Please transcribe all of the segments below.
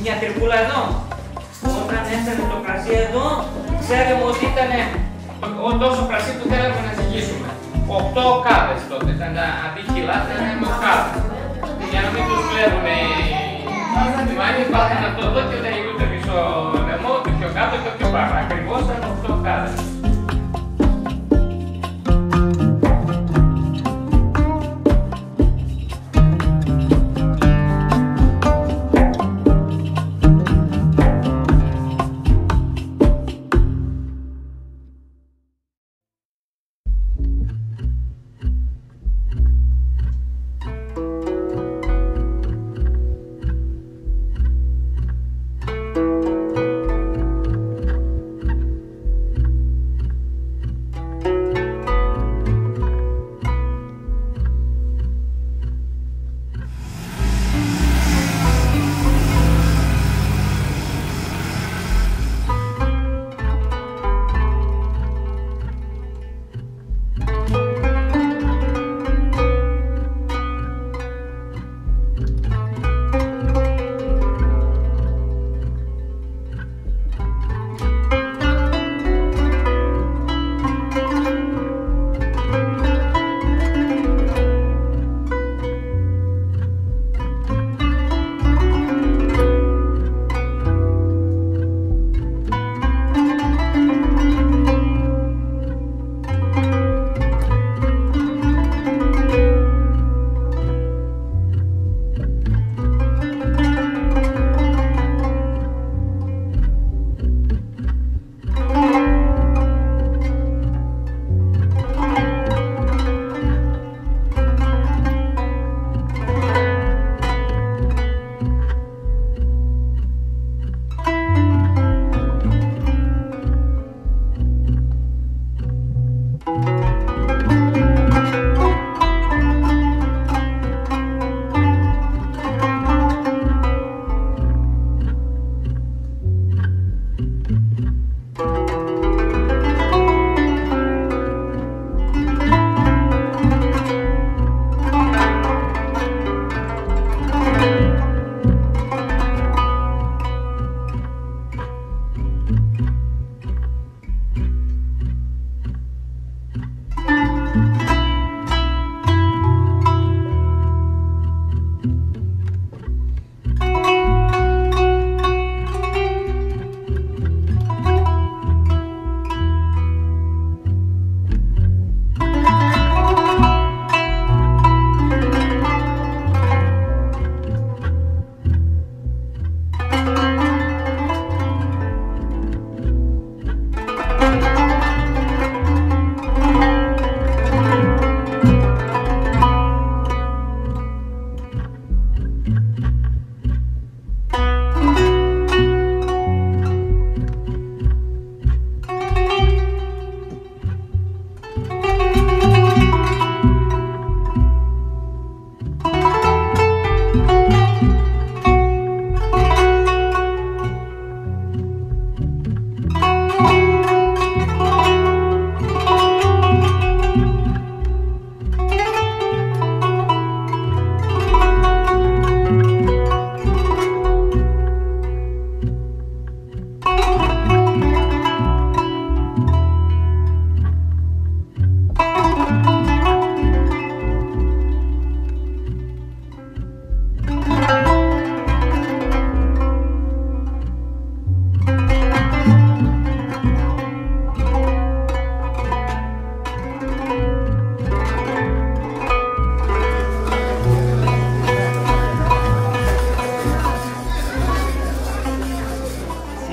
μια τρυπούλα εδώ. Όταν έφτανε το κρασί εδώ, ξέραμε ότι ήταν τόσο κρασί που θέλαμε να ζυγίσουμε. 8 κάδες τότε, ήταν αντί κιλά, ήταν 8 κάδες. Για να μην τους βλέπουμε οι μάνοι, υπάρχουν αυτό εδώ και όταν γινούνται πίσω λαιμό, το πιο κάτω και το πιο πάνω. Ακριβώς ήταν 8 κάδες.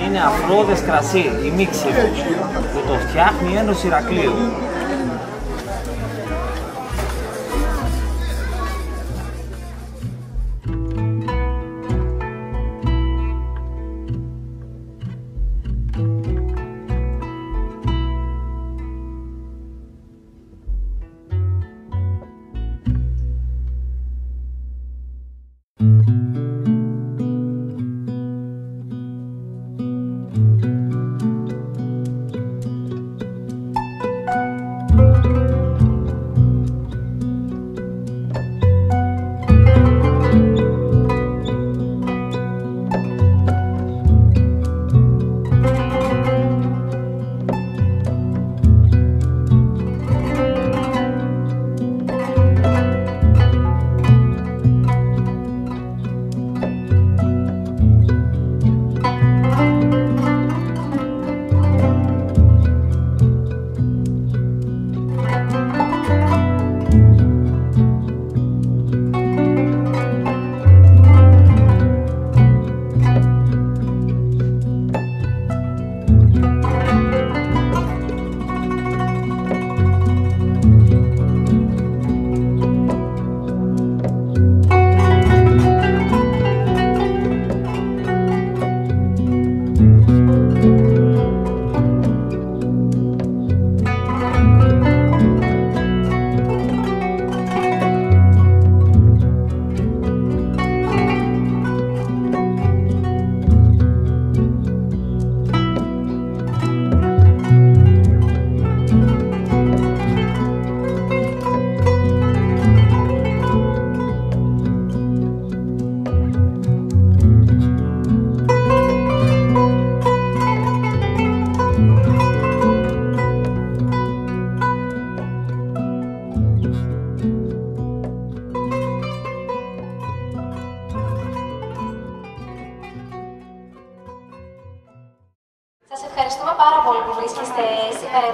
Είναι αφρόδες κρασί, η μίξη που το φτιάχνει η Ένωση Ηρακλείου.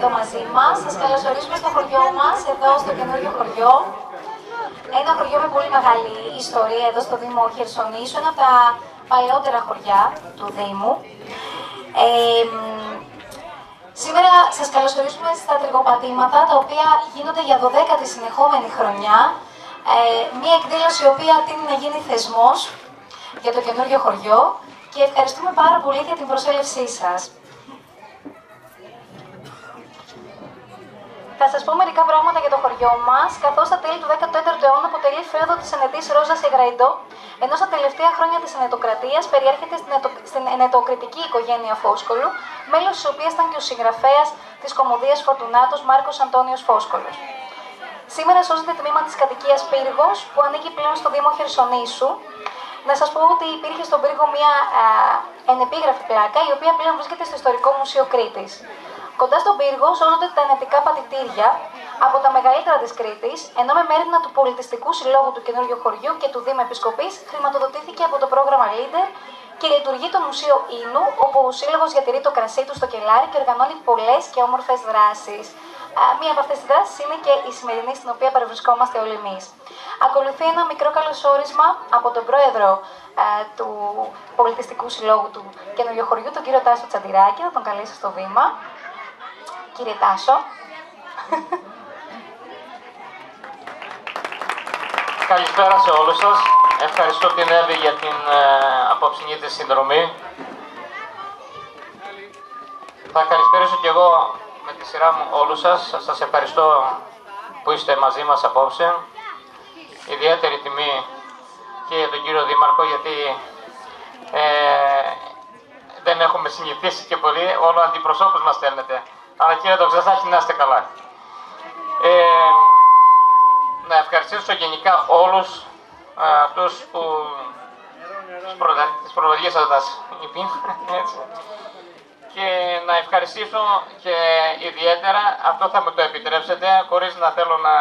εδώ μαζί μας. Σας καλωσορίζουμε στο χωριό μας, εδώ στο καινούριο χωριό. Ένα χωριό με πολύ μεγάλη ιστορία εδώ στο Δήμο Χερσονήσου, ένα από τα παλαιότερα χωριά του Δήμου. Σήμερα σας καλωσορίζουμε στα τριγοπατήματα, τα οποία γίνονται για 12η συνεχόμενη χρονιά. Μία εκδήλωση η οποία τείνει να γίνει θεσμός για το καινούριο χωριό και ευχαριστούμε πάρα πολύ για την προσέλευσή σας. Θα σας πω μερικά πράγματα για το χωριό μας, καθώς στα τέλη του 14ου αιώνα αποτελεί φέουδο της ενετής Ρόζας Εγραϊντό, ενώ στα τελευταία χρόνια της ενετοκρατίας περιέρχεται στην ενετοκριτική οικογένεια Φόσκολου, μέλος της οποίας ήταν και ο συγγραφέας της κωμωδίας Φορτουνάτος Μάρκος Αντώνιος Φόσκολος. Σήμερα σώζεται τμήμα της κατοικίας Πύργος, που ανήκει πλέον στο Δήμο Χερσονήσου. Να σας πω ότι υπήρχε στον Πύργο μια ενεπίγραφη πλάκα, η οποία πλέον βρίσκεται στο Ιστορικό Μουσείο Κρήτης. Κοντά στον Πύργο σώζονται τα ενετικά πατητήρια από τα μεγαλύτερα της Κρήτης, ενώ με μέρημνα του Πολιτιστικού Συλλόγου του Καινούριου Χωριού και του Δήμου Επισκοπής χρηματοδοτήθηκε από το πρόγραμμα Leader και λειτουργεί το Μουσείο Ίνου, όπου ο Σύλλογος διατηρεί το κρασί του στο κελάρι και οργανώνει πολλές και όμορφες δράσεις. Μία από αυτές τις δράσεις είναι και η σημερινή, στην οποία παρευρισκόμαστε όλοι εμείς. Ακολουθεί ένα μικρό καλωσόρισμα από τον πρόεδρο του Πολιτιστικού Συλλόγου του Καινούριου Χωριού, τον κύριο Τάσο Τσαντηράκη. Θα τον καλέσω στο βήμα. Κύριε Τάσο. Καλησπέρα σε όλους σας. Ευχαριστώ την Εύη για την απόψινή της συνδρομή. Θα καλησπέρισω και εγώ με τη σειρά μου όλους σας. Σας ευχαριστώ που είστε μαζί μας απόψε. Ιδιαίτερη τιμή και για τον κύριο Δήμαρχο, γιατί δεν έχουμε συνηθίσει και πολύ, όλο αντιπροσώπους μας στέλνετε. Αλλά κύριε Δοξαζάκη, να είστε καλά. Να ευχαριστήσω γενικά όλους αυτούς που τις προλογίες σας έτσι. Και να ευχαριστήσω και ιδιαίτερα, αυτό θα μου το επιτρέψετε, χωρίς να θέλω να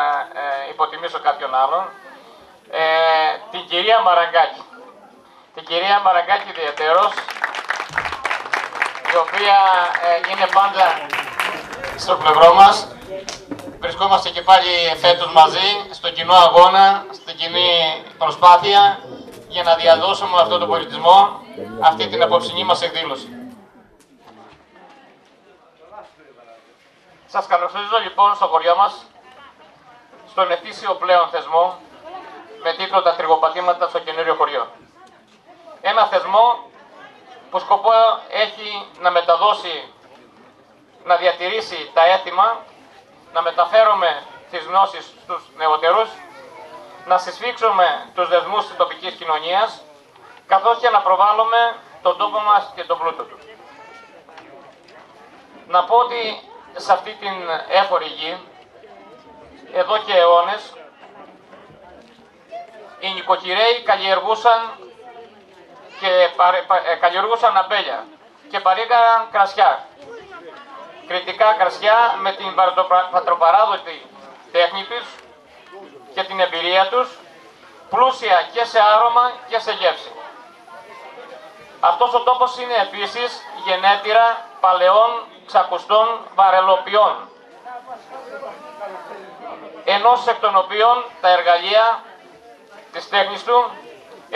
υποτιμήσω κάποιον άλλον, την κυρία Μαραγκάκη. Την κυρία Μαραγκάκη ιδιαίτερος, η οποία είναι πάντα στο πλευρό μας. Βρισκόμαστε και πάλι φέτος μαζί, στο κοινό αγώνα, στην κοινή προσπάθεια για να διαδώσουμε αυτόν τον πολιτισμό, αυτή την απόψινή μας εκδήλωση. Σας καλωσορίζω λοιπόν στο χωριό μας, στον ετήσιο πλέον θεσμό, με τίτλο «Τα τριγοπατήματα στο καινούριο χωριό». Ένα θεσμό που σκοπό έχει να μεταδώσει, να διατηρήσει τα έθιμα, να μεταφέρουμε τις γνώσεις στους νεωτερούς, να συσφίξουμε τους δεσμούς της τοπικής κοινωνίας, καθώς και να προβάλλουμε τον τόπο μας και τον πλούτο του. Να πω ότι σε αυτή την έφορη γη, εδώ και αιώνες, οι νοικοκυρέοι καλλιεργούσαν αμπέλια και παρήγαγαν κρασιά. Κρητικά κρασιά με την πατροπαράδοτη τέχνη τους και την εμπειρία τους, πλούσια και σε άρωμα και σε γεύση. Αυτός ο τόπος είναι επίσης γενέτειρα παλαιών ξακουστών βαρελοποιών, ενός εκ των οποίων τα εργαλεία της τέχνης του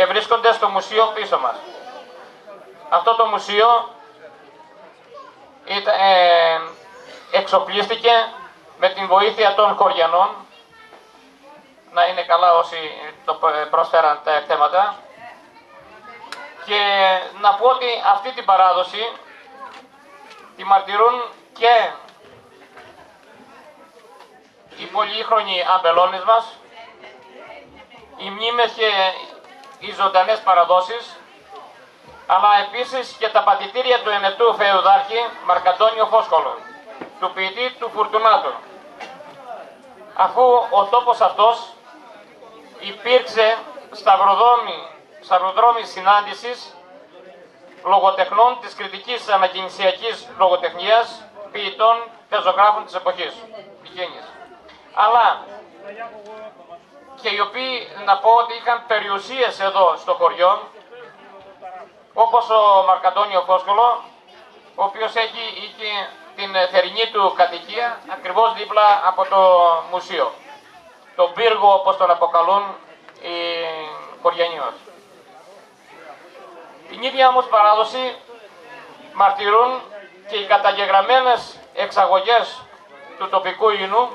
βρίσκονται στο μουσείο πίσω μας. Αυτό το μουσείο εξοπλίστηκε με την βοήθεια των χωριανών, να είναι καλά όσοι το πρόσφεραν τα θέματα, και να πω ότι αυτή την παράδοση τη μαρτυρούν και οι πολύχρονοι αμπελώνες μας, οι μνήμες και οι ζωντανές παραδόσεις, αλλά επίσης και τα πατητήρια του ενετού φεουδάρχη Μαρκαντώνιο Φόσκολο, του ποιητή του Φορτουνάτου. Αφού ο τόπος αυτός υπήρξε σταυροδρόμι συνάντησης λογοτεχνών της κριτικής ανακινησιακής λογοτεχνίας, ποιητών, πεζογράφων της εποχής. Αλλά και οι οποίοι, να πω ότι είχαν περιουσίες εδώ στο χωριό, όπως ο Μαρκαντώνιο Φόσκολο, ο οποίος είχε την θερινή του κατοικία, ακριβώς δίπλα από το μουσείο. Τον πύργο, όπως τον αποκαλούν οι χωριανοί μας. Την ίδια όμως παράδοση μαρτυρούν και οι καταγεγραμμένες εξαγωγές του τοπικού ίνου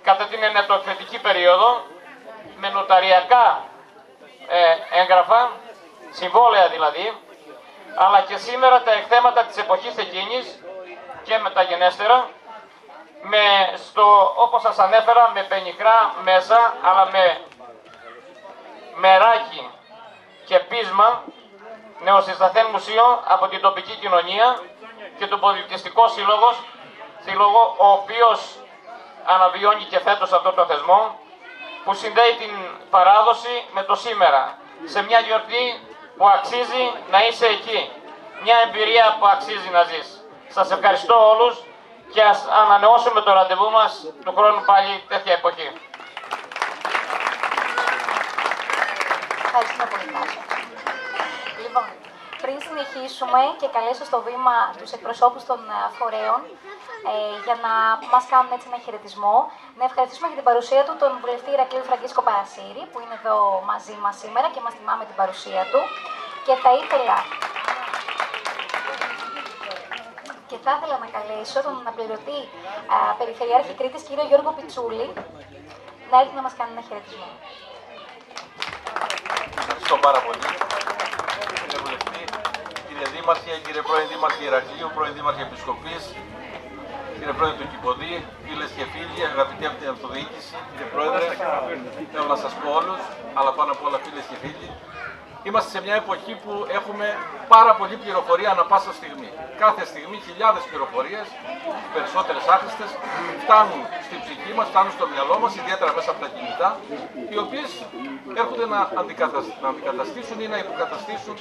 κατά την ενετοκριτική περίοδο, με νοταριακά έγγραφα, συμβόλαια δηλαδή, αλλά και σήμερα τα εκθέματα της εποχής εκείνης και μεταγενέστερα, όπως σας ανέφερα, με πενιχρά μέσα, αλλά με μεράκι και πείσμα, νεοσυσταθέν μουσείο από την τοπική κοινωνία και τον πολιτιστικό σύλλογο, ο οποίος αναβιώνει και φέτος αυτό το θεσμό, που συνδέει την παράδοση με το σήμερα, σε μια γιορτή που αξίζει να είσαι εκεί. Μια εμπειρία που αξίζει να ζεις. Σας ευχαριστώ όλους και ας ανανεώσουμε το ραντεβού μας του χρόνου πάλι τέτοια εποχή. Ευχαριστούμε πολύ, Τάσο. Λοιπόν, πριν συνεχίσουμε και καλέσω στο βήμα τους εκπροσώπους των φορέων για να μας κάνουν έτσι ένα χαιρετισμό, να ευχαριστήσουμε για την παρουσία του τον βουλευτή Ηρακλείου Φραγκίσκο Παρασύρη, που είναι εδώ μαζί μας σήμερα και μας τιμά με την παρουσία του. Και θα ήθελα να καλέσω τον αναπληρωτή Περιφερειάρχη Κρήτης, κύριο Γιώργο Πιτσούλη, να έρθει να μας κάνει ένα χαιρετισμό. Ευχαριστώ πάρα πολύ. Κύριε Βουλευτή, κύριε Δήμαρχε, κύριε πρώην Δήμαρχε Ηρακλείου, πρώην Δήμαρχε Επισκοπής, κύριε Πρόεδρε του Κηποδή, φίλες και φίλοι, αγαπητοί από την αυτοδιοίκηση, κύριε Πρόεδρε, θέλω να σας πω όλους, αλλά πάνω απ' όλα φίλες και φίλοι, είμαστε σε μια εποχή που έχουμε πάρα πολλή πληροφορία ανά πάσα στιγμή. Κάθε στιγμή χιλιάδες πληροφορίες, περισσότερες άχρηστες, φτάνουν στην ψυχή μας, φτάνουν στο μυαλό μας, ιδιαίτερα μέσα από τα κινητά, οι οποίες έρχονται να αντικαταστήσουν ή να υποκαταστήσουν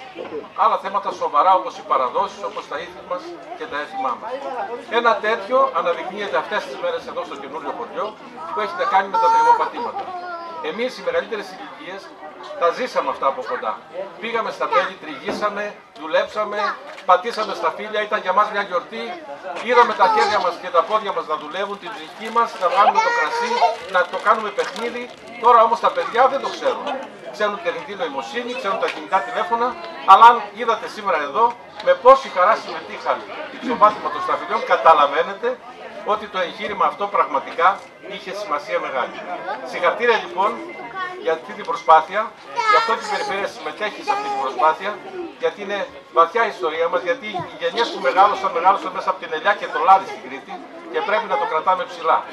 άλλα θέματα σοβαρά, όπως οι παραδόσεις, όπως τα ήθη μας και τα έθιμά μας. Ένα τέτοιο αναδεικνύεται αυτές τις μέρες εδώ στο καινούριο χωριό, που έχει να κάνει με τα τριγωπατήματα. Εμείς οι μεγαλύτερες ηλικίες τα ζήσαμε αυτά από κοντά. Πήγαμε στα τέλη, τριγύσαμε, δουλέψαμε, πατήσαμε στα φύλλα, ήταν για μας μια γιορτή. Είδαμε τα χέρια μας και τα πόδια μας να δουλεύουν, την ψυχή μας, να βγάλουμε το κρασί, να το κάνουμε παιχνίδι. Τώρα όμως τα παιδιά δεν το ξέρουν. Ξέρουν τεχνητή νοημοσύνη, ξέρουν τα κινητά τηλέφωνα, αλλά αν είδατε σήμερα εδώ με πόση χαρά συμμετείχαν οι ψωμάτιμα των σταφυλιών, καταλαβαίνετε ότι το εγχείρημα αυτό πραγματικά είχε σημασία μεγάλη. Συγχαρητήρια λοιπόν για αυτή την προσπάθεια, για αυτό την περιφέρεια συμμετέχει σε αυτή την προσπάθεια, γιατί είναι βαθιά η ιστορία μας, γιατί οι γενιές που μεγάλωσαν μέσα από την ελιά και το λάδι στην Κρήτη και πρέπει να το κρατάμε ψηλά.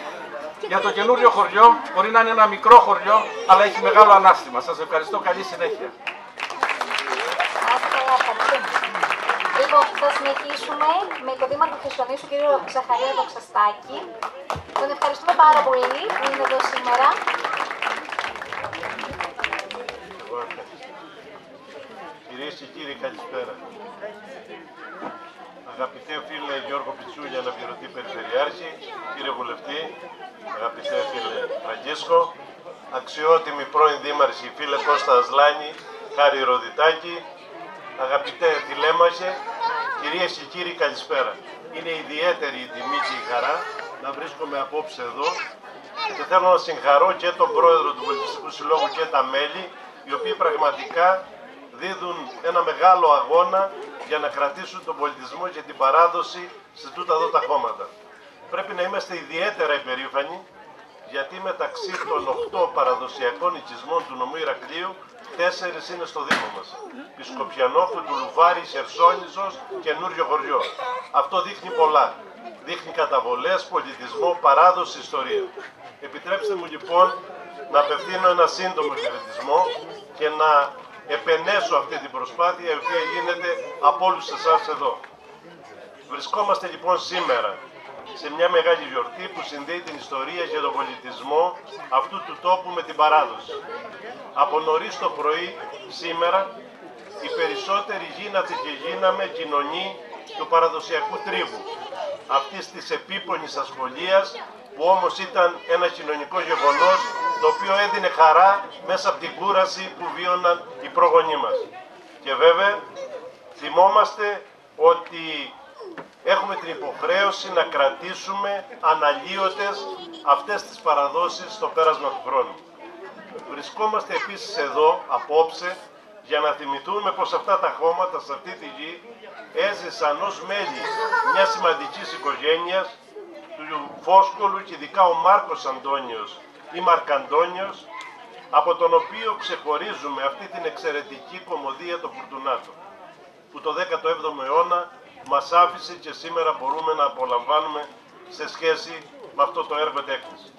Για το καινούριο χωριό, μπορεί να είναι ένα μικρό χωριό, αλλά έχει μεγάλο ανάστημα. Σας ευχαριστώ, καλή συνέχεια. Λοιπόν, θα συνεχίσουμε με το Δήμα του Χεσονήσου, κύριο Ζαχαρία Δοξαστάκη. Τον ευχαριστούμε πάρα πολύ που είναι εδώ σήμερα. Κυρίες και κύριοι, καλησπέρα. Αγαπητέ φίλε Γιώργο Πιτσούλη, αναπληρωτή Περιφερειάρχη, κύριε Βουλευτή, αγαπητέ φίλε Φραγκίσκο, αξιότιμοι πρώην Δήμαρχοι, φίλε Κώστα Ασλάνη, Χάρη Ροδιτάκη, αγαπητέ Τηλέμαχε, κυρίες και κύριοι, καλησπέρα. Είναι ιδιαίτερη η τιμή και η χαρά να βρίσκομαι απόψε εδώ και θέλω να συγχαρώ και τον πρόεδρο του Πολιτιστικού Συλλόγου και τα μέλη, οι οποίοι πραγματικά δίδουν ένα μεγάλο αγώνα για να κρατήσουν τον πολιτισμό και την παράδοση σε τούτα εδώ τα χώματα. Πρέπει να είμαστε ιδιαίτερα υπερήφανοι, γιατί μεταξύ των 8 παραδοσιακών οικισμών του νομού Ηρακλείου, 4 είναι στο Δήμο μας. Πισκοπιανόφου, του Λουβάρη, Χερσόνησος, καινούριο χωριό. Αυτό δείχνει πολλά. Δείχνει καταβολές, πολιτισμό, παράδοση, ιστορία. Επιτρέψτε μου λοιπόν να απευθύνω ένα σύντομο χαιρετισμό και να επενέσω αυτή την προσπάθεια η οποία γίνεται από όλους εσάς εδώ. Βρισκόμαστε λοιπόν σήμερα σε μια μεγάλη γιορτή που συνδέει την ιστορία και τον πολιτισμό αυτού του τόπου με την παράδοση. Από νωρίς το πρωί σήμερα οι περισσότεροι γίνατε και γίναμε κοινωνοί του παραδοσιακού τρίβου, αυτής της επίπονης ασχολίας που όμως ήταν ένα κοινωνικό γεγονός το οποίο έδινε χαρά μέσα από την κούραση που βίωναν οι πρόγονοί μας. Και βέβαια θυμόμαστε ότι έχουμε την υποχρέωση να κρατήσουμε αναλύωτες αυτές τις παραδόσεις στο πέρασμα του χρόνου. Βρισκόμαστε επίσης εδώ απόψε για να θυμηθούμε πως αυτά τα χώματα σε αυτή τη γη έζησαν ως μέλη μιας σημαντικής οικογένειας, του Φόσκολου και ειδικά ο Μάρκος Αντώνιος ή Μαρκαντώνιος, από τον οποίο ξεχωρίζουμε αυτή την εξαιρετική κωμωδία των Φουρτουνάτων, που το 17ο αιώνα μας άφησε και σήμερα μπορούμε να απολαμβάνουμε σε σχέση με αυτό το έργο τέχνης.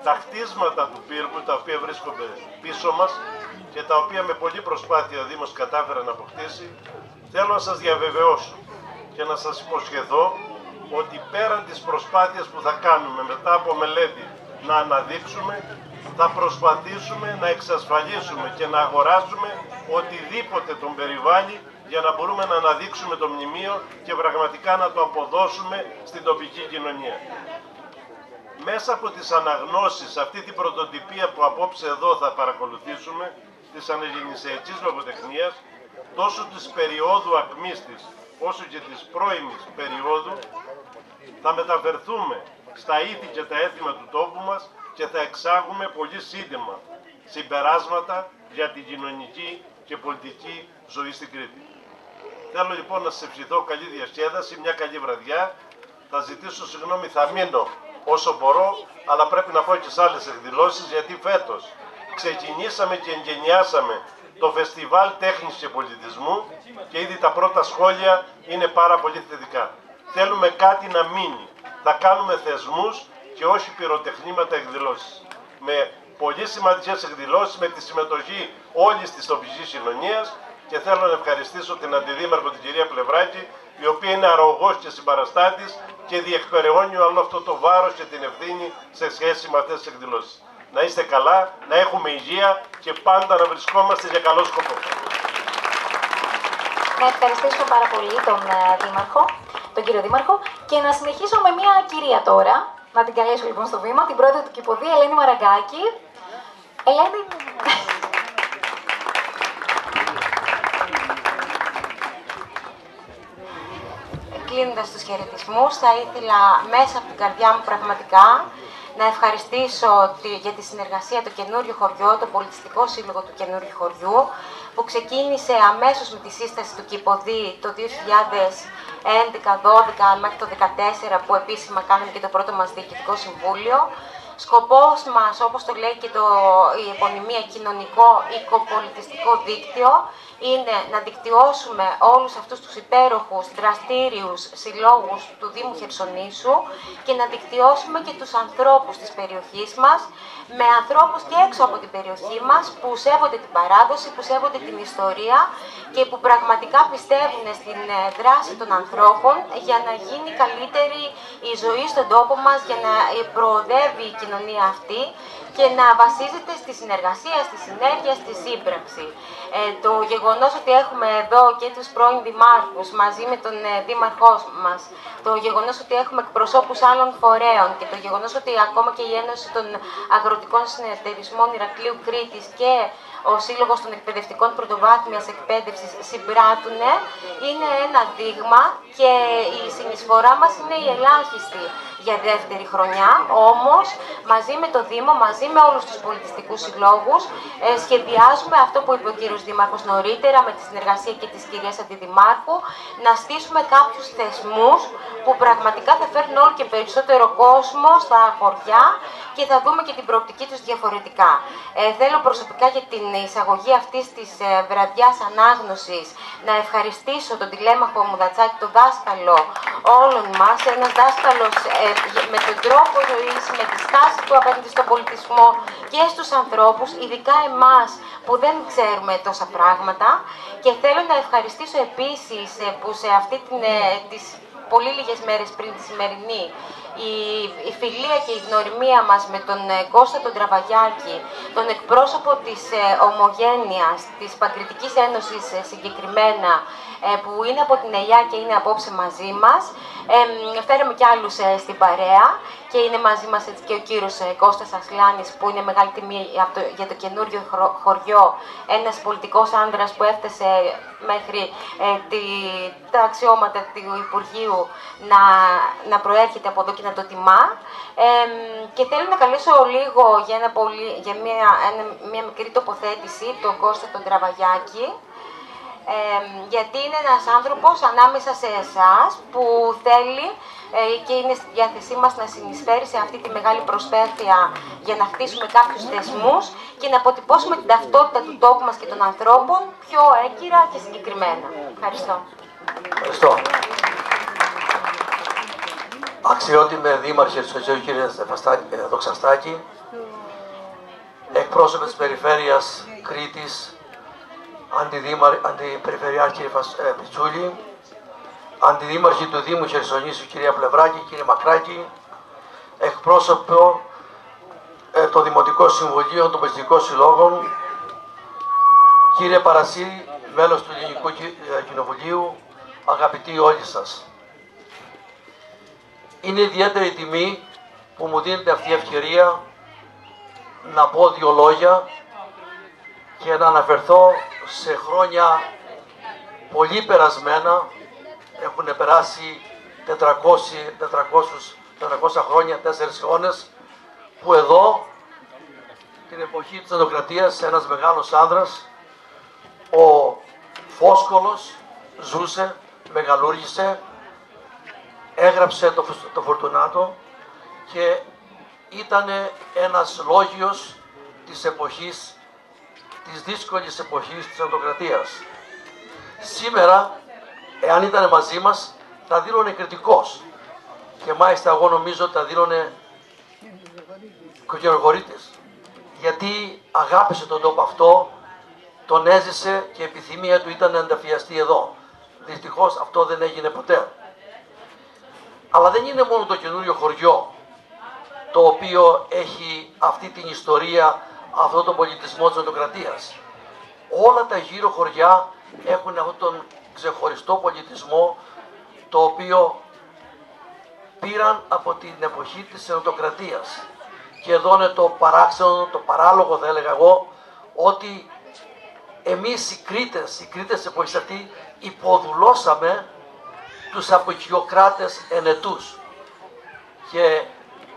Τα χτίσματα του πύργου, τα οποία βρίσκονται πίσω μας και τα οποία με πολλή προσπάθεια ο Δήμος κατάφερε να αποκτήσει, θέλω να σας διαβεβαιώσω και να σας υποσχεθώ ότι πέραν της προσπάθειας που θα κάνουμε μετά από μελέτη να αναδείξουμε, θα προσπαθήσουμε να εξασφαλίσουμε και να αγοράσουμε οτιδήποτε τον περιβάλλει για να μπορούμε να αναδείξουμε το μνημείο και πραγματικά να το αποδώσουμε στην τοπική κοινωνία. Μέσα από τις αναγνώσεις, αυτή την πρωτοτυπία που απόψε εδώ θα παρακολουθήσουμε, της ανελληνισιακής λογοτεχνίας, τόσο της περίοδου ακμής της, όσο και της πρώιμης περίοδου, θα μεταφερθούμε στα ήθη και τα έθιμα του τόπου μας και θα εξάγουμε πολύ σύντομα συμπεράσματα για την κοινωνική και πολιτική ζωή στην Κρήτη. Θέλω λοιπόν να σας ευχηθώ καλή διασκέδαση, μια καλή βραδιά. Θα ζητήσω συγγνώμη, θα μείνω όσο μπορώ, αλλά πρέπει να πω και σε άλλες εκδηλώσεις, γιατί φέτος ξεκινήσαμε και εγκαινιάσαμε το Φεστιβάλ Τέχνης και Πολιτισμού και ήδη τα πρώτα σχόλια είναι πάρα πολύ θετικά. Θέλουμε κάτι να μείνει. Θα κάνουμε θεσμούς και όχι πυροτεχνήματα εκδηλώσεις. Με πολύ σημαντικές εκδηλώσεις, με τη συμμετοχή όλης της τοπικής κοινωνίας, και θέλω να ευχαριστήσω την Αντιδήμαρχο, την κυρία Πλευράκη, η οποία είναι αρρωγός και συμπαραστάτης και διεκπεραιώνει όλο αυτό το βάρος και την ευθύνη σε σχέση με αυτές τις εκδηλώσεις. Να είστε καλά, να έχουμε υγεία και πάντα να βρισκόμαστε για καλό σκοπό. Να ευχαριστήσουμε πάρα πολύ τον Δήμαρχο, τον κύριο Δήμαρχο, και να συνεχίσω με μια κυρία τώρα. Να την καλέσω λοιπόν στο βήμα, την πρόεδρο του Κηποδή, Ελένη Μαραγκάκη. Ελένη. Κλείνοντας τους χαιρετισμούς, θα ήθελα μέσα από την καρδιά μου πραγματικά να ευχαριστήσω για τη συνεργασία το Καινούριο Χωριό, το Πολιτιστικό Σύλλογο του Καινούριου Χωριού, που ξεκίνησε αμέσως με τη σύσταση του Κηποδή το 2011-2012 μέχρι το 2014, που επίσημα κάναμε και το πρώτο μας Διοικητικό Συμβούλιο. Σκοπός μας, όπως το λέει και η επωνυμία, κοινωνικό οικοπολιτιστικό δίκτυο, είναι να δικτυώσουμε όλους αυτούς τους υπέροχους, δραστήριους συλλόγους του Δήμου Χερσονήσου και να δικτυώσουμε και τους ανθρώπους της περιοχής μας με ανθρώπους και έξω από την περιοχή μας που σέβονται την παράδοση, που σέβονται την ιστορία και που πραγματικά πιστεύουν στην δράση των ανθρώπων για να γίνει καλύτερη η ζωή στον τόπο μας, για να προοδεύει η κοινωνία αυτή και να βασίζεται στη συνεργασία, στη συνέργεια, στη σύμπραξη. Το γεγονός ότι έχουμε εδώ και τους πρώην δημάρχους μαζί με τον δήμαρχό μας, το γεγονός ότι έχουμε εκπροσώπους άλλων φορέων και το γεγονός ότι ακόμα και η Ένωση των Αγροτικών Συνεταιρισμών Ηρακλείου Κρήτης και ο Σύλλογος των Εκπαιδευτικών Πρωτοβάθμιας Εκπαίδευσης συμπράττουν, είναι ένα δείγμα και η συνεισφορά μας είναι η ελάχιστη για δεύτερη χρονιά. Όμως, μαζί με το Δήμο, μαζί με όλους τους πολιτιστικούς συλλόγους, σχεδιάζουμε αυτό που είπε ο κύριος Δήμαρχος νωρίτερα, με τη συνεργασία και της κυρίας Αντιδημάρχου, να στήσουμε κάποιους θεσμούς που πραγματικά θα φέρουν όλο και περισσότερο κόσμο στα χωριά και θα δούμε και την προοπτική τους διαφορετικά. Θέλω προσωπικά για την εισαγωγή αυτής της βραδιάς ανάγνωσης να ευχαριστήσω τον τηλέμαχο Μουδατσάκη, τον δάσκαλο όλων μας, ένας δάσκαλος με τον τρόπο ζωής, με τη στάση του απέναντι στον πολιτισμό και στους ανθρώπους, ειδικά εμάς που δεν ξέρουμε τόσα πράγματα. Και θέλω να ευχαριστήσω επίσης που σε αυτή τις πολύ λίγες μέρες πριν τη σημερινή, η φιλία και η γνωριμία μας με τον Κώστα τον Τραβαγιάκη, τον εκπρόσωπο της Ομογένειας, της Παγκριτικής Ένωσης συγκεκριμένα, που είναι από την ΕΙΑ και είναι απόψε μαζί μας. Φέραμε κι άλλους στην παρέα και είναι μαζί μας έτσι, και ο κύριος Κώστας Ασλάνης, που είναι μεγάλη τιμή για το καινούριο χωριό, ένας πολιτικός άνδρας που έφτασε μέχρι τα αξιώματα του Υπουργείου να προέρχεται από εδώ και να το τιμά. Και θέλω να καλέσω λίγο για μια μικρή τοποθέτηση τον Κώστα τον Τραβαγιάκη, γιατί είναι ένας άνθρωπος ανάμεσα σε εσάς που θέλει και είναι στη διάθεσή μας να συνεισφέρει σε αυτή τη μεγάλη προσπάθεια για να χτίσουμε κάποιους δεσμούς και να αποτυπώσουμε την ταυτότητα του τόπου μας και των ανθρώπων πιο έγκυρα και συγκεκριμένα. Ευχαριστώ. Ευχαριστώ. Αξιότιμε δήμαρχε του Αιγαίου, κύριε Δοξαστάκη, εκπρόσωπε της Περιφέρειας Κρήτης, Αντιπεριφερειάρχη κύριε Πιτσούλη, Αντιδήμαρχοι του Δήμου Χερσονήσου κυρία Πλευράκη, κύριε Μακράκη, εκπρόσωπο των Δημοτικών Συμβουλίων των Παιδιικών Συλλόγων, κύριε Παρασύρη, μέλος του Ελληνικού Κοινοβουλίου, αγαπητοί όλοι σας. Είναι ιδιαίτερη τιμή που μου δίνεται αυτή η ευκαιρία να πω δύο λόγια και να αναφερθώ σε χρόνια πολύ περασμένα. Έχουν περάσει 400 χρόνια, 4 αιώνες, που εδώ, την εποχή της Νεοτοκρατίας, ένας μεγάλος άνδρας, ο Φόσκολος, ζούσε, μεγαλούργησε, έγραψε το Φορτουνάτο και ήταν ένας λόγιος της εποχής, της δύσκολης εποχής της Νεοτοκρατίας. Σήμερα, εάν ήταν μαζί μας, θα δήλωνε κριτικός. Και μάλιστα εγώ νομίζω ότι θα δήλωνε κοκκινογορίτης. Γιατί αγάπησε τον τόπο αυτό, τον έζησε και η επιθυμία του ήταν να ενταφιαστεί εδώ. Δυστυχώς αυτό δεν έγινε ποτέ. Αλλά δεν είναι μόνο το καινούριο χωριό το οποίο έχει αυτή την ιστορία, αυτόν τον πολιτισμό της Νεοτοκρατίας. Όλα τα γύρω χωριά έχουν αυτόν τον ξεχωριστό πολιτισμό, το οποίο πήραν από την εποχή της Νεοτοκρατίας. Και εδώ είναι το παράξενο, το παράλογο θα έλεγα εγώ, ότι εμείς οι Κρήτες της εποχής αυτή υποδουλώσαμε τους αποικιοκράτες ενετούς. Και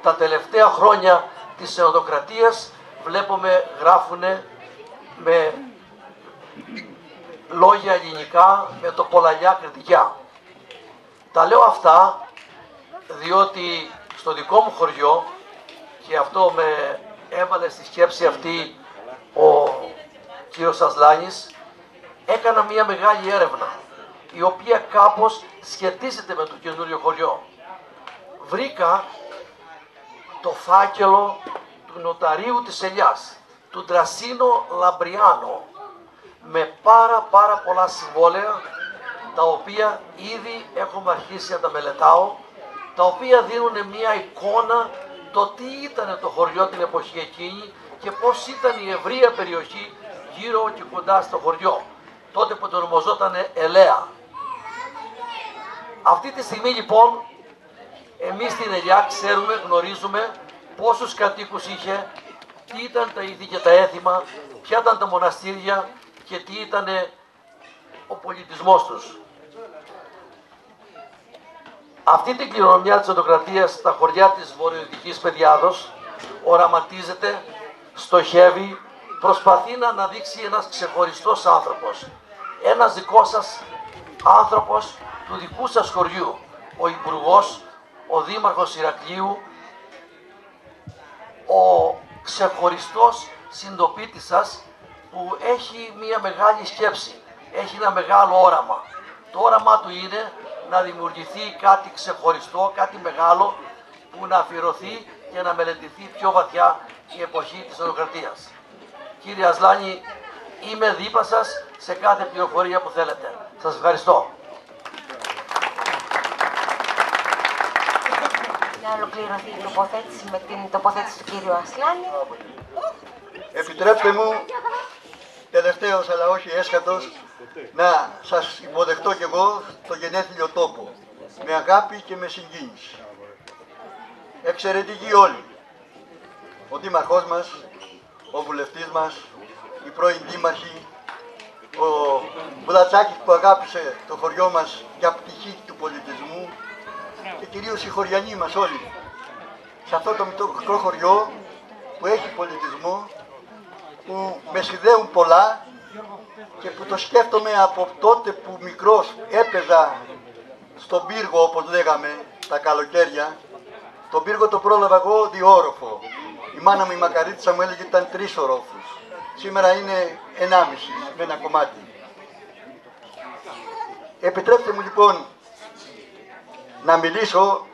τα τελευταία χρόνια της Νεοτοκρατίας βλέπουμε γράφουνε με λόγια ελληνικά, με το πολλαλιά κριτικιά. Τα λέω αυτά διότι στο δικό μου χωριό, και αυτό με έβαλε στη σκέψη αυτή ο κύριος Ασλάνης, έκανα μια μεγάλη έρευνα η οποία κάπως σχετίζεται με το καινούριο χωριό. Βρήκα το φάκελο του νοταρίου της Ελιάς, του Ντρασίνο Λαμπριάνο, με πάρα πολλά συμβόλαια, τα οποία ήδη έχουμε αρχίσει να τα μελετάω, τα οποία δίνουν μια εικόνα το τι ήταν το χωριό την εποχή εκείνη και πώς ήταν η ευρεία περιοχή γύρω και κοντά στο χωριό, τότε που το ονομαζόταν Ελέα. Αυτή τη στιγμή λοιπόν εμείς στην Ελιά ξέρουμε, γνωρίζουμε πόσους κατοίκους είχε, τι ήταν τα ήθη και τα έθιμα, ποια ήταν τα μοναστήρια και τι ήταν ο πολιτισμός τους. Αυτή την κληρονομιά της Νεοτοκρατίας στα χωριά της βορειοδυτικής Πεδιάδος οραματίζεται, στοχεύει, προσπαθεί να αναδείξει ένας ξεχωριστός άνθρωπος. Ένας δικός σας άνθρωπος του δικού σας χωριού, ο Υπουργός, ο Δήμαρχος Ηρακλείου, ο ξεχωριστός συντοπίτης σας, που έχει μια μεγάλη σκέψη, έχει ένα μεγάλο όραμα. Το όραμά του είναι να δημιουργηθεί κάτι ξεχωριστό, κάτι μεγάλο, που να αφιερωθεί και να μελετηθεί πιο βαθιά η εποχή της Νεοτοκρατίας. Κύριε Ασλάνη, είμαι δίπλα σας σε κάθε πληροφορία που θέλετε. Σας ευχαριστώ. Να ολοκληρωθεί η τοποθέτηση με την τοποθέτηση του κύριου Ασλάνη. Επιτρέψτε μου, τελευταίος αλλά όχι έσχατος, να σας υποδεχτώ κι εγώ στο γενέθλιο τόπο, με αγάπη και με συγκίνηση. Εξαιρετικοί όλοι. Ο δήμαρχός μας, ο βουλευτής μας, οι πρώην δήμαρχοι, ο Βουλατσάκης που αγάπησε το χωριό μας για πτυχή του πολιτισμού και κυρίως οι χωριανοί μας όλοι. Σε αυτό το μικρό χωριό που έχει πολιτισμό, που με συνδέουν πολλά και που το σκέφτομαι από τότε που μικρός έπαιζα στον πύργο, όπως λέγαμε, τα καλοκαίρια. Τον πύργο το πρόλαβα εγώ διόροφο. Η μάνα μου, η μακαρίτισσα μου, έλεγε ότι ήταν 3 ορόφους. Σήμερα είναι 1,5 με ένα κομμάτι. Επιτρέψτε μου λοιπόν να μιλήσω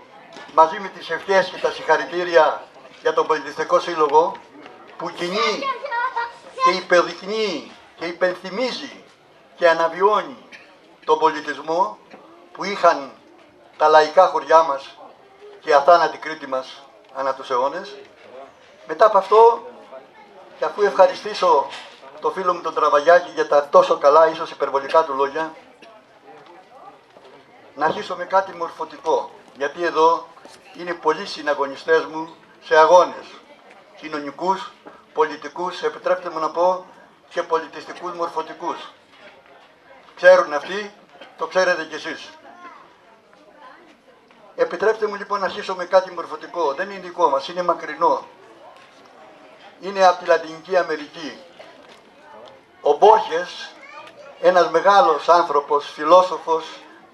μαζί με τις ευχές και τα συγχαρητήρια για τον Πολιτιστικό Σύλλογο που κινεί και υποδεικνύει και υπενθυμίζει και αναβιώνει τον πολιτισμό που είχαν τα λαϊκά χωριά μας και αθάνατη Κρήτη μας ανά τους αιώνες. Μετά από αυτό, και αφού ευχαριστήσω το φίλο μου τον Τραβαγιάκη για τα τόσο καλά, ίσως υπερβολικά του λόγια, να αρχίσω με κάτι μορφωτικό, γιατί εδώ είναι πολλοί συναγωνιστές μου σε αγώνες κοινωνικούς, πολιτικούς, επιτρέψτε μου να πω και πολιτιστικούς μορφωτικούς. Ξέρουν αυτοί, το ξέρετε κι εσείς. Επιτρέψτε μου λοιπόν να αρχίσω με κάτι μορφωτικό. Δεν είναι δικό μας, είναι μακρινό. Είναι από τη Λατινική Αμερική. Ο Μπόρχες, ένας μεγάλος άνθρωπος, φιλόσοφος,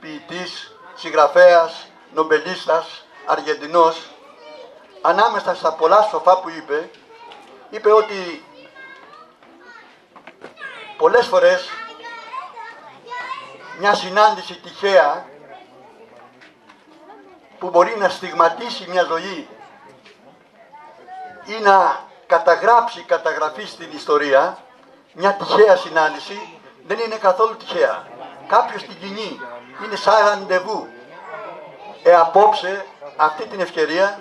ποιητής, συγγραφέας, νομπελίστας, Αργεντινός, ανάμεσα στα πολλά σοφά που είπε ότι πολλές φορές μια συνάντηση τυχαία που μπορεί να στιγματίσει μια ζωή ή να καταγραφεί στην ιστορία, μια τυχαία συνάντηση δεν είναι καθόλου τυχαία. Κάποιος την κινεί, είναι σαν ραντεβού. Απόψε αυτή την ευκαιρία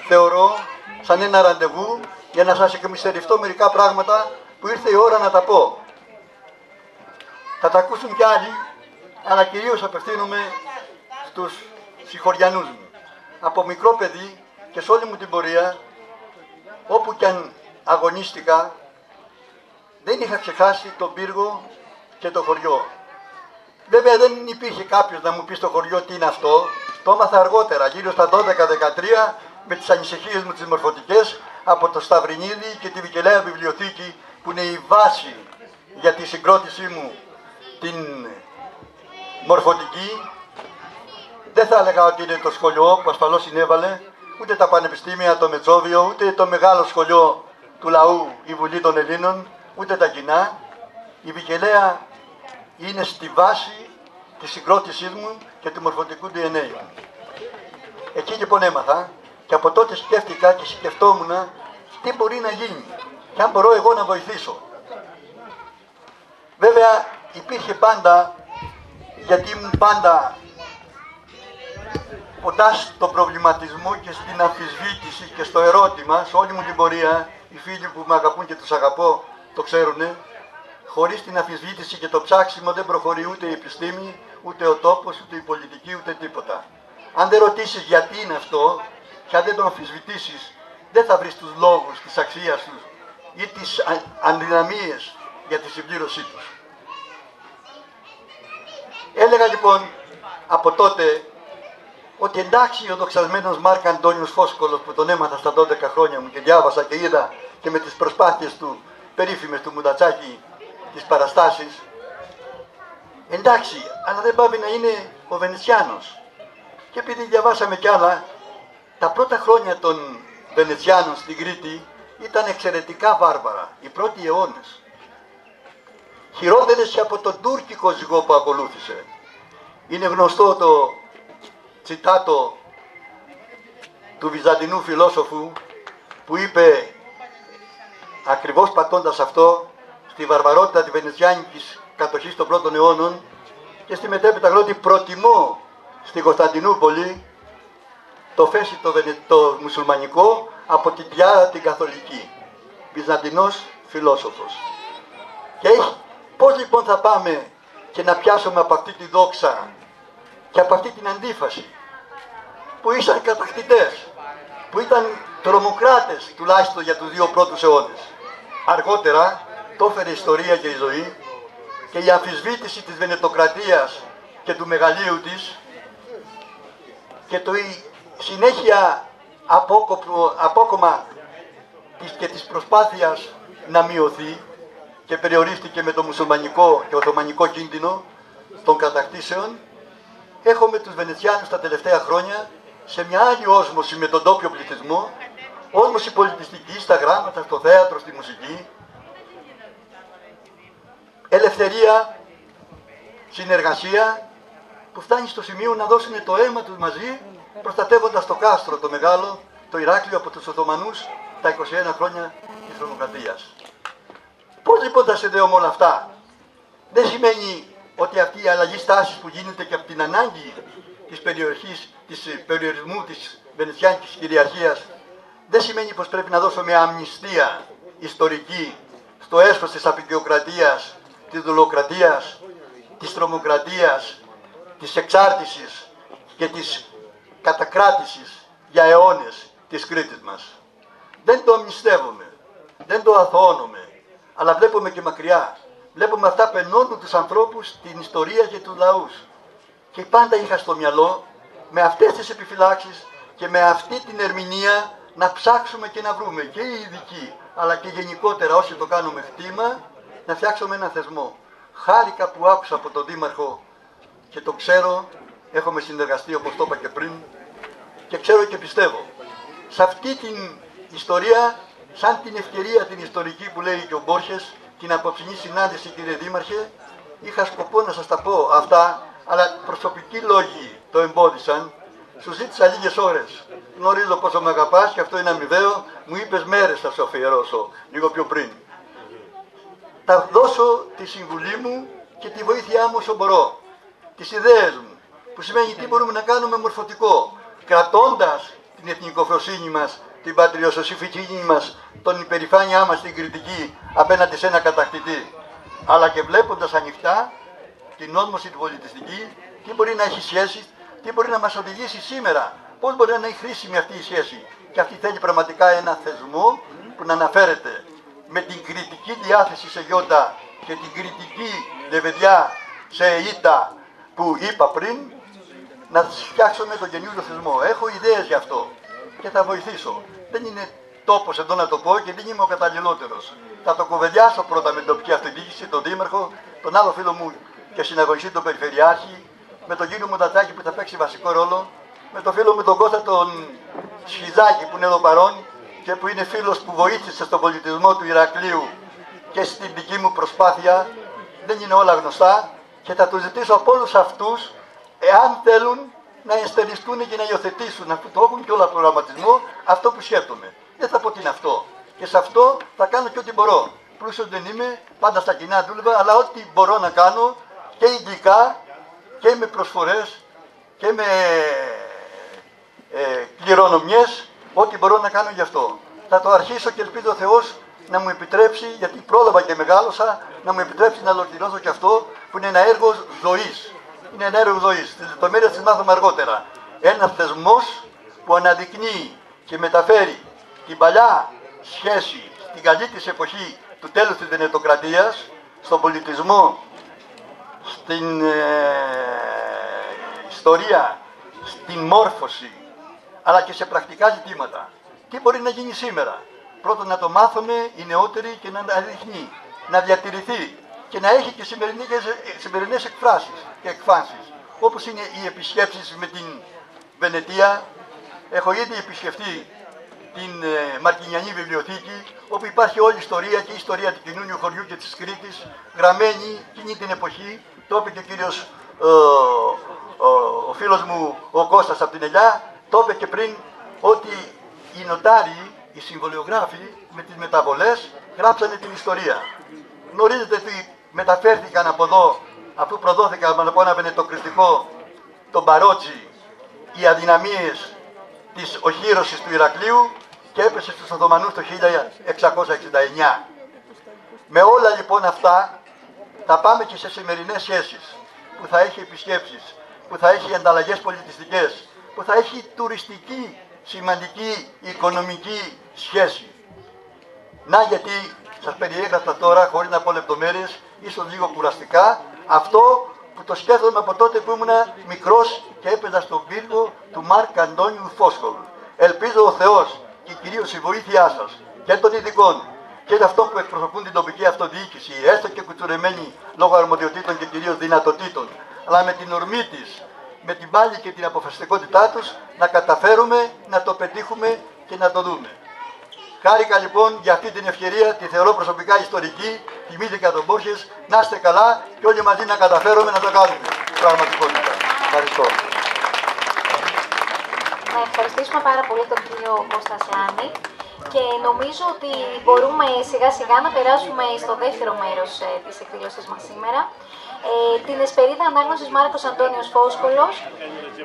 θεωρώ σαν ένα ραντεβού για να σας εκμυστηρευτώ μερικά πράγματα που ήρθε η ώρα να τα πω. Θα τα ακούσουν κι άλλοι, αλλά κυρίως απευθύνομαι στους συγχωριανούς μου. Από μικρό παιδί και σε όλη μου την πορεία, όπου κι αν αγωνίστηκα, δεν είχα ξεχάσει τον πύργο και το χωριό. Βέβαια δεν υπήρχε κάποιος να μου πει στο χωριό τι είναι αυτό. Το έμαθα αργότερα, γύρω στα 12-13, με τις ανησυχίες μου τις μορφωτικές, από το Σταυρινίδη και τη Βικελαία Βιβλιοθήκη, που είναι η βάση για τη συγκρότησή μου την μορφωτική. Δεν θα έλεγα ότι είναι το σχολείο που ασφαλώς συνέβαλε, ούτε τα πανεπιστήμια, το Μετσόβιο, ούτε το μεγάλο σχολείο του λαού, η Βουλή των Ελλήνων, ούτε τα κοινά. Η Βικελαία είναι στη βάση της συγκρότησής μου και του μορφωτικού DNA. Εκεί λοιπόν έμαθα και από τότε σκέφτηκα και σκεφτόμουν τι μπορεί να γίνει και αν μπορώ εγώ να βοηθήσω. Βέβαια υπήρχε πάντα, γιατί ήμουν πάντα κοντά στον προβληματισμό και στην αμφισβήτηση και στο ερώτημα, σε όλη μου την πορεία, οι φίλοι που με αγαπούν και τους αγαπώ το ξέρουνε, χωρίς την αμφισβήτηση και το ψάξιμο δεν προχωρεί ούτε η επιστήμη, ούτε ο τόπος, ούτε η πολιτική, ούτε τίποτα. Αν δεν ρωτήσεις γιατί είναι αυτό και αν δεν το αμφισβητήσεις, δεν θα βρεις τους λόγους της αξίας τους ή τις αδυναμίες για τη συμπλήρωσή τους. Έλεγα λοιπόν από τότε ότι εντάξει ο δοξασμένος Μάρκ Αντώνιος Φόσκολος που τον έμαθα στα 12 χρόνια μου και διάβασα και είδα και με τις προσπάθειες του περίφημες του Μουντατσάκη τις παραστάσεις, εντάξει, αλλά δεν πάβει να είναι ο Βενετσιάνος. Και επειδή διαβάσαμε κι άλλα, τα πρώτα χρόνια των Βενετσιάνων στην Κρήτη ήταν εξαιρετικά βάρβαρα, οι πρώτοι αιώνες. Χειρότερες και από τον τουρκικό ζυγό που ακολούθησε. Είναι γνωστό το τσιτάτο του Βυζαντινού φιλόσοφου που είπε, ακριβώς πατώντας αυτό, στη βαρβαρότητα της βενετσιάνικης κατοχής των πρώτων αιώνων και στη μετέπειτα γλώτη προτιμώ στην Κωνσταντινούπολη το φέση το μουσουλμανικό από την Τιάρα την καθολική. Βυζαντινός φιλόσοφος. Και Πώς λοιπόν θα πάμε και να πιάσουμε από αυτή τη δόξα και από αυτή την αντίφαση που ήσαν κατακτητές, που ήταν τρομοκράτες τουλάχιστον για τους 2 πρώτους αιώνες. Αργότερα το έφερε η ιστορία και η ζωή και η αμφισβήτηση της Βενετοκρατίας και του μεγαλείου της και το συνέχεια απόκομα και της προσπάθειας να μειωθεί και περιορίστηκε με το μουσουλμανικό και οθωμανικό κίνδυνο των κατακτήσεων. Έχουμε τους Βενετσιάνους τα τελευταία χρόνια σε μια άλλη όσμωση με τον τόπιο πληθυσμό, όσμωση πολιτιστική στα γράμματα, στο θέατρο, στη μουσική, ελευθερία, συνεργασία, που φτάνει στο σημείο να δώσουν το αίμα τους μαζί, προστατεύοντας το κάστρο, το μεγάλο, το Ηράκλειο από τους Οθωμανούς τα 21 χρόνια της τρομοκρατίας. Πώς λοιπόν τα συνδέουμε όλα αυτά? Δεν σημαίνει ότι αυτή η αλλαγή στάσης που γίνεται και από την ανάγκη της περιοχής, της περιορισμού της Βενετσιάνικης κυριαρχίας, δεν σημαίνει πως πρέπει να δώσουμε αμνηστία ιστορική στο έσχος της απεικιοκρατίας, της δουλοκρατίας, της τρομοκρατίας, της εξάρτησης και της κατακράτησης για αιώνες της Κρήτης μας. Δεν το αμνηστεύουμε, δεν το αθωώνουμε, αλλά βλέπουμε και μακριά. Βλέπουμε αυτά που ενώνουν τους ανθρώπους, την ιστορία και τους λαούς. Και πάντα είχα στο μυαλό, με αυτές τις επιφυλάξεις και με αυτή την ερμηνεία, να ψάξουμε και να βρούμε και οι ειδικοί, αλλά και γενικότερα όσοι το κάνουμε χτήμα, να φτιάξουμε έναν θεσμό. Χάρηκα που άκουσα από τον Δήμαρχο και το ξέρω, έχουμε συνεργαστεί όπως το είπα και πριν, και ξέρω και πιστεύω. Σε αυτή την ιστορία, σαν την ευκαιρία την ιστορική που λέει και ο Μπόρχες, την απόψινή συνάντηση, κύριε Δήμαρχε, είχα σκοπό να σας τα πω αυτά, αλλά προσωπικοί λόγοι το εμπόδισαν. Σου ζήτησα λίγες ώρες. Γνωρίζω πόσο με αγαπάς και αυτό είναι αμοιβαίο. Μου είπες μέρες θα σου αφιερώσω, λίγο πιο πριν. Θα δώσω τη συμβουλή μου και τη βοήθειά μου όσο μπορώ. Τις ιδέες μου, που σημαίνει τι μπορούμε να κάνουμε μορφωτικό, κρατώντας την εθνικοφροσύνη μας, την πατριοσοσυφικίνη μας, τον υπερηφάνειά μας, την κριτική απέναντι σε ένα κατακτητή, αλλά και βλέποντας ανοιχτά την όσμωση την πολιτιστική, τι μπορεί να έχει σχέση, τι μπορεί να μας οδηγήσει σήμερα, πώς μπορεί να είναι χρήσιμη αυτή η σχέση. Και αυτή θέλει πραγματικά ένα θεσμό που να αναφέρεται με την κριτική διάθεση σε γιώτα και την κριτική λεβεδιά σε ήττα που είπα πριν, να φτιάξουμε τον καινούριο θεσμό. Έχω ιδέες γι' αυτό και θα βοηθήσω. Δεν είναι τόπος εδώ να το πω και δεν είμαι ο καταλληλότερος. Θα το κουβεντιάσω πρώτα με την τοπική αυτοδιοίκηση, τον Δήμαρχο, τον άλλο φίλο μου και συναγωνιστή, τον Περιφερειάρχη, με τον κύριο Μουτατσάκη που θα παίξει βασικό ρόλο, με τον φίλο μου τον Κώστα τον Σχιζάκη που είναι εδώ παρόν και που είναι φίλος που βοήθησε στον πολιτισμό του Ηρακλείου και στην δική μου προσπάθεια. Δεν είναι όλα γνωστά και θα του ζητήσω από όλους αυτούς, εάν θέλουν, να ενστερνιστούν και να υιοθετήσουν, αφού το έχουν και όλα προγραμματισμό, αυτό που σκέφτομαι. Δεν θα πω τι είναι αυτό. Και σε αυτό θα κάνω και ό,τι μπορώ. Πλούσιος δεν είμαι, πάντα στα κοινά δούλευα, αλλά ό,τι μπορώ να κάνω και υλικά και με προσφορές και με κληρονομιές, ό,τι μπορώ να κάνω γι' αυτό. Θα το αρχίσω και ελπίζω ο Θεός να μου επιτρέψει, γιατί πρόλαβα και μεγάλωσα, να μου επιτρέψει να ολοκληρώσω και αυτό που είναι ένα έργο ζωής. Είναι ένα έργο ζωής. Τις λεπτομέρειες τις μάθαμε αργότερα. Ένας θεσμός που αναδεικνύει και μεταφέρει την παλιά σχέση στην καλή της εποχή του τέλους της Βενετοκρατίας, στον πολιτισμό, στην ιστορία, στην μόρφωση, αλλά και σε πρακτικά ζητήματα. Τι μπορεί να γίνει σήμερα? Πρώτον, να το μάθουμε οι νεότεροι και να αναδειχνεί, να διατηρηθεί και να έχει και σημερινές εκφράσεις και εκφάνσεις, όπως είναι οι επισκέψεις με την Βενετία. Έχω ήδη επισκεφτεί την Μαρτινιανή Βιβλιοθήκη, όπου υπάρχει όλη η ιστορία και η ιστορία του καινούριου χωριού και της Κρήτης, γραμμένη εκείνη την εποχή. Το είπε και ο κύριος, ο φίλος μου, ο Κώστας από την Ελιά, το είπε και πριν, ότι οι νοτάριοι, οι συμβολιογράφοι με τις μεταβολές γράψανε την ιστορία. Γνωρίζετε ότι μεταφέρθηκαν από εδώ, αφού προδόθηκαν από ένα βενετοκριτικό, τον Παρότσι, οι αδυναμίες της οχύρωσης του Ηρακλείου και έπεσε στους Οθωμανούς το 1669. Με όλα λοιπόν αυτά θα πάμε και σε σημερινές σχέσεις, που θα έχει επισκέψεις, που θα έχει ανταλλαγές πολιτιστικές, που θα έχει τουριστική, σημαντική, οικονομική σχέση. Να γιατί σας περιέγραφα τώρα, χωρίς να πω λεπτομέρειες, ίσως λίγο κουραστικά, αυτό που το σκέφτομαι από τότε που ήμουν μικρός και έπαιζα στον πύργο του Μάρκ Αντώνιου Φόσκολου. Ελπίζω ο Θεός και κυρίως η βοήθειά σας και των ειδικών και αυτών που εκπροσωπούν την τοπική αυτοδιοίκηση, έστω και κουτσουρεμένοι λόγω αρμοδιοτήτων και κυρίως δυνατοτήτων, αλλά με την ορμή της, με την πάλη και την αποφασιστικότητά τους, να καταφέρουμε να το πετύχουμε και να το δούμε. Χάρηκα λοιπόν για αυτή την ευκαιρία, τη θεωρώ προσωπικά ιστορική, θυμήθηκα τον Μπόρχες, να είστε καλά και όλοι μαζί να καταφέρουμε να το κάνουμε. Πραγματικότητα. Ευχαριστώ. Να ευχαριστήσουμε πάρα πολύ τον κύριο Κώστα Σλάνη και νομίζω ότι μπορούμε σιγά σιγά να περάσουμε στο δεύτερο μέρος της εκδήλωσης μας σήμερα. Την εσπερίδα ανάγνωσης Μάρκος Αντώνιος Φόσκολος,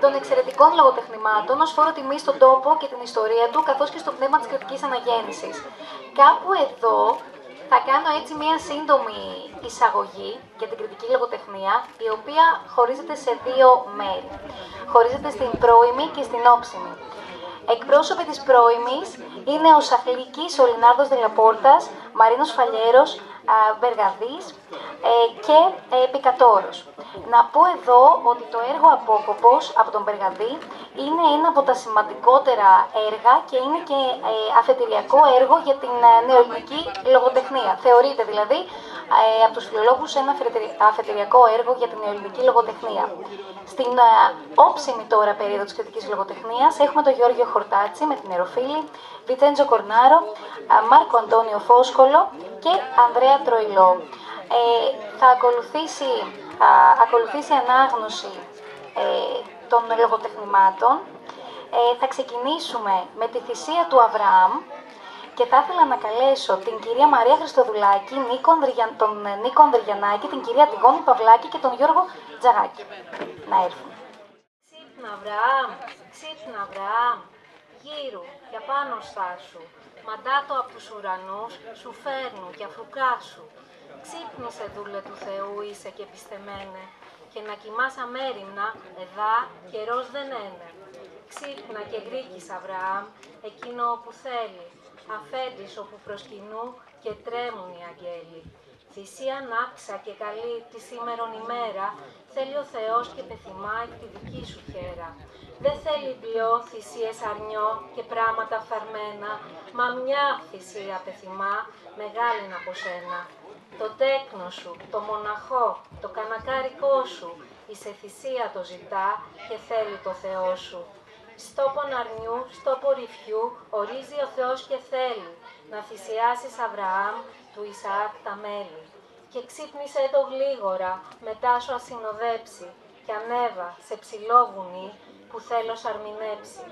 των εξαιρετικών λογοτεχνημάτων ως φόρο τιμής στον τόπο και την ιστορία του, καθώς και στο πνεύμα της κριτικής αναγέννησης. Κάπου εδώ θα κάνω έτσι μία σύντομη εισαγωγή για την κριτική λογοτεχνία, η οποία χωρίζεται σε δύο μέρη. Χωρίζεται στην πρώιμη και στην όψιμη. Εκπρόσωποι της πρώιμης είναι ο Σαχλίκης, ο Λινάρδος Δελαπόρτας, Μαρίνος Φαλιέρος, Βεργαδής και Πικατόρος. Να πω εδώ ότι το έργο Απόκοπος από τον Βεργαδή είναι ένα από τα σημαντικότερα έργα και είναι και αφετηριακό έργο για την νεοελληνική λογοτεχνία. Θεωρείται δηλαδή από τους φιλολόγους ένα αφετηριακό έργο για την νεοελληνική λογοτεχνία. Στην όψιμη τώρα περίοδο της κριτικής λογοτεχνίας έχουμε τον Γιώργιο Χορτάτσι με την Εροφίλη, Βιτσέντζο Κορνάρο, Μάρκο Αντώνιο Φόσκολο και Ανδρέα Τροϊλό. Θα ακολουθήσει ανάγνωση των λογοτεχνημάτων. Θα ξεκινήσουμε με τη θυσία του Αβραάμ και θα ήθελα να καλέσω την κυρία Μαρία Χριστοδουλάκη, τον Νίκο Ανδριανάκη, την κυρία Τιγόνη Παυλάκη και τον Γιώργο Τζαγάκη να έρθουν. Ξύπνα Αβραάμ, ξύπνα Αβραάμ, γύρου για πάνω στάσου, μαντάτο απ' τους ουρανούς, σου φέρνουν για φρουκά σου. Ξύπνησε δούλε του Θεού είσαι και πιστεμένε, και να κοιμάς αμέριμνα, εδά καιρός δεν είναι. Ξύπνα και γρήκης Αβραάμ, εκείνο όπου θέλει, αφέντης όπου προσκυνού και τρέμουν οι αγγέλοι. Θυσία νάξα και καλή τη σήμερον ημέρα, θέλει ο Θεός και πεθυμάει τη δική σου χέρα. Δεν θέλει πλειό θυσίες αρνιό και πράγματα φθαρμένα, μα μια θυσία πεθυμά, μεγάλη από σένα. Το τέκνο σου, το μοναχό, το κανακάρικό σου, η σε θυσία το ζητά και θέλει το Θεό σου. Στόπον αρνιού, στόπο ρηφιού, ορίζει ο Θεός και θέλει να θυσιάσεις Αβραάμ του Ισαάκ τα μέλη. Και ξύπνησε το γλίγορα, μετά σου ασυνοδέψει, και ανέβα σε ψηλό βουνί που θέλω σαρμινέψει.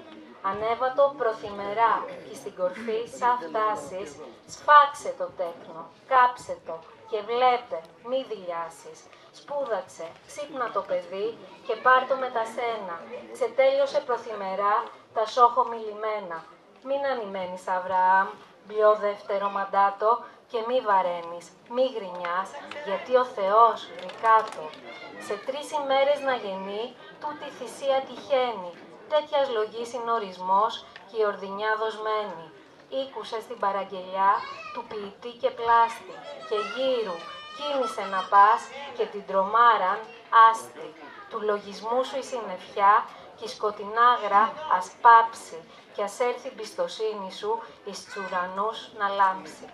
Ανέβα το προθυμερά και στην κορφή σαν φτάσεις, σφάξε το τέκνο, κάψε το και βλέπε, μη δειλιάσεις. Σπούδαξε, ξύπνα το παιδί και πάρ' το με τα σένα. Ξετέλειωσε προθυμερά τα σόχο μιλημένα. Μην ανημένεις Αβραάμ, μπλιό δεύτερο μαντάτο και μη βαραίνεις, μη γρινιάς, γιατί ο Θεός γρικάτο. Σε 3 ημέρες να γεννεί, τούτη θυσία τυχαίνει. Τέτοιας λογής είναι ορισμός και η ορδινιά δοσμένη. Ήκουσε στην παραγγελιά του ποιητή και πλάστη και γύρου κίνησε να πας και την τρομάραν άστη. Του λογισμού σου η συννεφιά και η σκοτεινάγρα ας πάψει και ας έρθει η πιστοσύνη σου εις τους ουρανούς να λάμψει.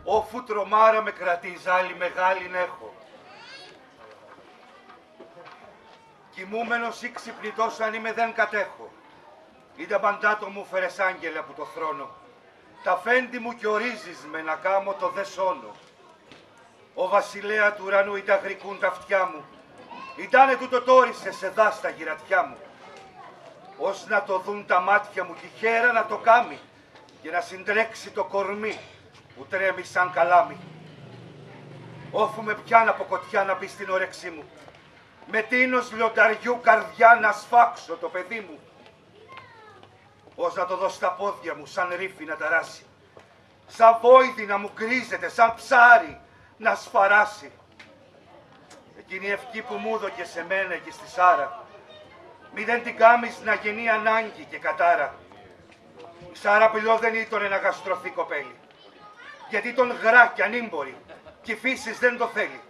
Όφου τρομάρα με κρατείς, άλλη μεγάλην έχω. Κοιμούμενος ή ξυπνητός αν είμαι δεν κατέχω. Είδα μαντάτο μου φέρες άγγελε από το θρόνο. Τα φέντη μου κι ορίζεις με να κάμω το δε σώνω. Ο βασιλέα του ουρανού ήταν γρικούν τα αυτιά μου. Ήτανε τούτο τόρισε σε δά στα γυρατιά μου. Ως να το δουν τα μάτια μου κι η χέρα να το κάμει και να συντρέξει το κορμί που τρέμει σαν καλάμι. Όφου με πιάν από κοτιά να μπει στην όρεξή μου. Με τίνος λιονταριού καρδιά να σφάξω το παιδί μου. Πώς να το δω στα πόδια μου, σαν ρήφι να ταράσει. Σαν βόηδη να μου γκρίζεται, σαν ψάρι να σφαράσει. Εκείνη η ευχή που μου έδωκε σε μένα και στη Σάρα, μη δεν την κάμεις να γεννεί ανάγκη και κατάρα. Η Σάρα πυλό δεν ήτονε να γαστρωθεί κοπέλη, γιατί τον γράκει ανήμπορη και η φύσης δεν το θέλει.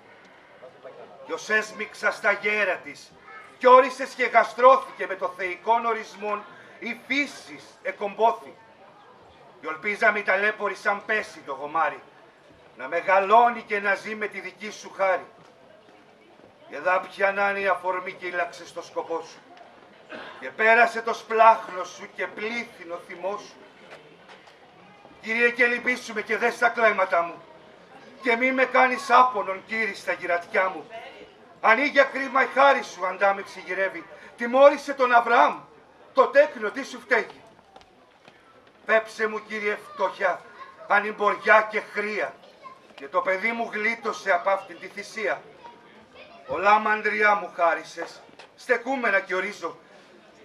Κι ως έσμιξα στα γέρα της κι όρισες και γαστρώθηκε με το θεϊκόν ορισμόν, η φύσης εκομπόθη. Κι ολπίζα μη ταλέπορη σαν πέσει το γομάρι, να μεγαλώνει και να ζει με τη δική σου χάρη. Και δάπια να είναι η αφορμή κοίλαξε στο σκοπό σου, και πέρασε το σπλάχνο σου και πλήθυνο θυμό σου. Κύριε, και λυπήσουμε και δες τα κλάματά μου, και μη με κάνεις άπονον, Κύριε, στα γυρατιά μου. Ανοίγει κρίμα η χάρη σου, αντά με ξηγυρεύει. Τιμώρησε τον Αβραάμ, το τέκνο τι σου φταίει. Πέψε μου, Κύριε, φτωχιά, ανημποριά και χρία, και το παιδί μου γλίτωσε από αυτήν τη θυσία. Πολλά μαντριά μου χάρισες, στεκούμενα και ορίζω,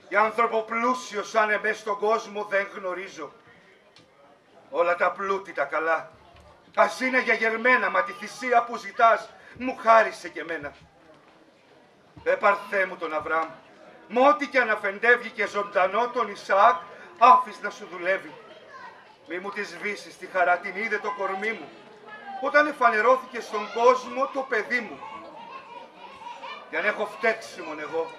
για άνθρωπο πλούσιο σαν εμές στον κόσμο δεν γνωρίζω. Όλα τα πλούτη τα καλά, ας είναι για γερμένα, μα τη θυσία που ζητάς μου χάρισε και εμένα. Έπαρθέ μου τον Αβραάμ, μ' ό,τι και αναφεντεύγει και ζωντανό τον Ισαάκ, άφης να σου δουλεύει. Μη μου τη σβήσεις τη χαρά, την είδε το κορμί μου, όταν εφανερώθηκε στον κόσμο το παιδί μου. Κι αν έχω φταίξιμον εγώ,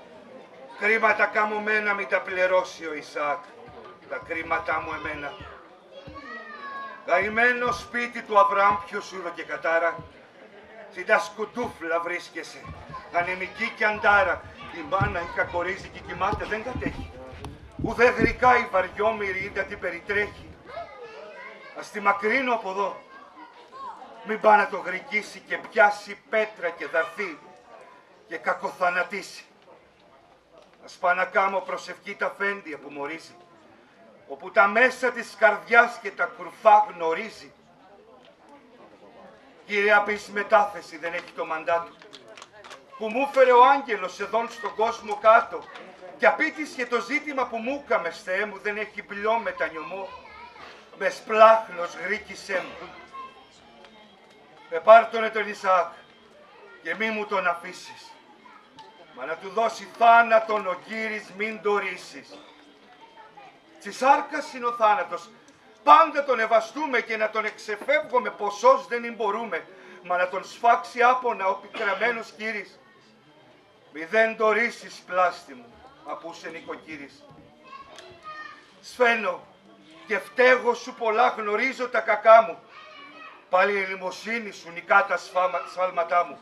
κρίματα καμωμένα μη τα πληρώσει ο Ισαάκ, τα κρίματά μου εμένα. Καημένο σπίτι του Αβραάμ ποιο σου και κατάρα, στην τα σκουτούφλα βρίσκεσαι, ανεμική κι αντάρα. Η μάνα η κακορίζει και κοιμάται δεν κατέχει, ουδέ γρικά η βαριόμηρη ίντα την περιτρέχει. Ας τη μακρύνω από εδώ, μην πάει να το γρικήσει και πιάσει πέτρα και δαρθεί και κακοθανατήσει. Ας πάω να κάμω προσευχή τα φέντια που μορίζει, όπου τα μέσα της καρδιάς και τα κρουφά γνωρίζει. Κύριε, απείς μετάθεση δεν έχει το μαντάτο, που μου φέρε ο άγγελος εδών στον κόσμο κάτω, και απίτης και το ζήτημα που μου έκαμες, Θεέ μου, δεν έχει πλειό μετανιωμό, με σπλάχνος γρήκησέ μου. Επάρτωνε τον Ισαάκ και μη μου τον αφήσεις, μα να του δώσει θάνατον ο Κύρις μην το ρίσεις. Στη σάρκας είναι ο θάνατος, πάντα τον ευαστούμε και να τον εξεφεύγουμε ποσός δεν μπορούμε, μα να τον σφάξει άπονα ο πικραμένος Κύρις. Μη δεν το ρίσεις πλάστη μου, απούσε νοικοκύρης. Σφαίνω και φταίγω σου πολλά, γνωρίζω τα κακά μου, πάλι η ελεημοσύνη σου νικά τα σφάλματά μου.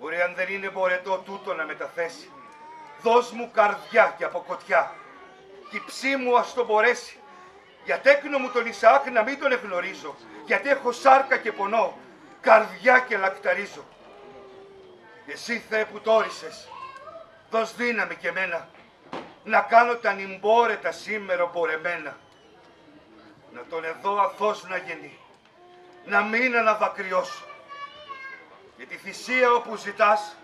Μπορεί αν δεν είναι μπορετό τούτο να μεταθέσει, δώσ' μου καρδιά και αποκοτιά, κι η ψή μου ας το μπορέσει, για τέκνο μου τον Ισαάκ να μην τον εγνωρίζω, γιατί έχω σάρκα και πονώ, καρδιά και λακταρίζω. Εσύ, Θεέ που τόρισες, δώσ' δύναμη και εμένα, να κάνω τα νυμπόρετα σήμερα πορεμένα, να τον εδώ αθώς να γεννεί, να μην αναδακριώσω, και τη θυσία όπου ζητάς,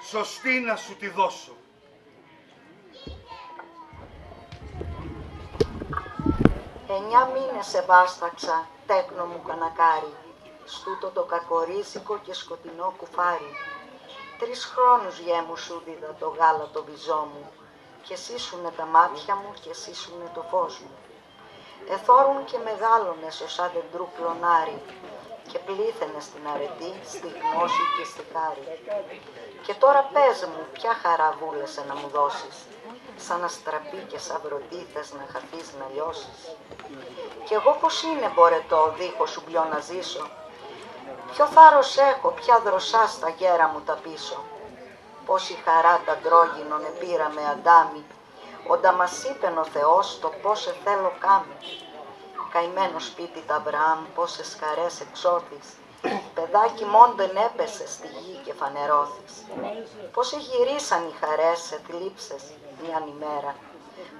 σωστή να σου τη δώσω. 9 μήνες σε βάσταξα, τέκνο μου κανακάρι, στούτο το κακορίζικο και σκοτεινό κουφάρι. 3 χρόνους γέμου σου δίδα το γάλα το βυζό μου, και εσύσουνε τα μάτια μου και εσύσουνε το φως μου. Εθώρουν και μεγάλωνες ως αδεντρού κλονάρι, και πλήθαινε στην αρετή, στη γνώση και στη χάρη. Και τώρα πες μου, ποια χαρά βούλεσαι να μου δώσεις, σαν αστραπή και σαν βρωτή θες να χαθείς να λιώσεις. Κι εγώ πως είναι μπορετό δίχως σου μπλιό να ζήσω, ποιο θάρρος έχω, ποια δροσά στα γέρα μου τα πίσω. Πόση χαρά τα αντρόγινον επήρα με αντάμι, όντα μας είπεν ο Θεός το πώς θέλω κάμι. Καημένο σπίτι τα Αβραάμ, πόσες χαρές εξώθης, παιδάκι μόντεν έπεσε στη γη και φανερώθης. Πώς γυρίσαν οι χαρές σε θλίψες μίαν ημέρα,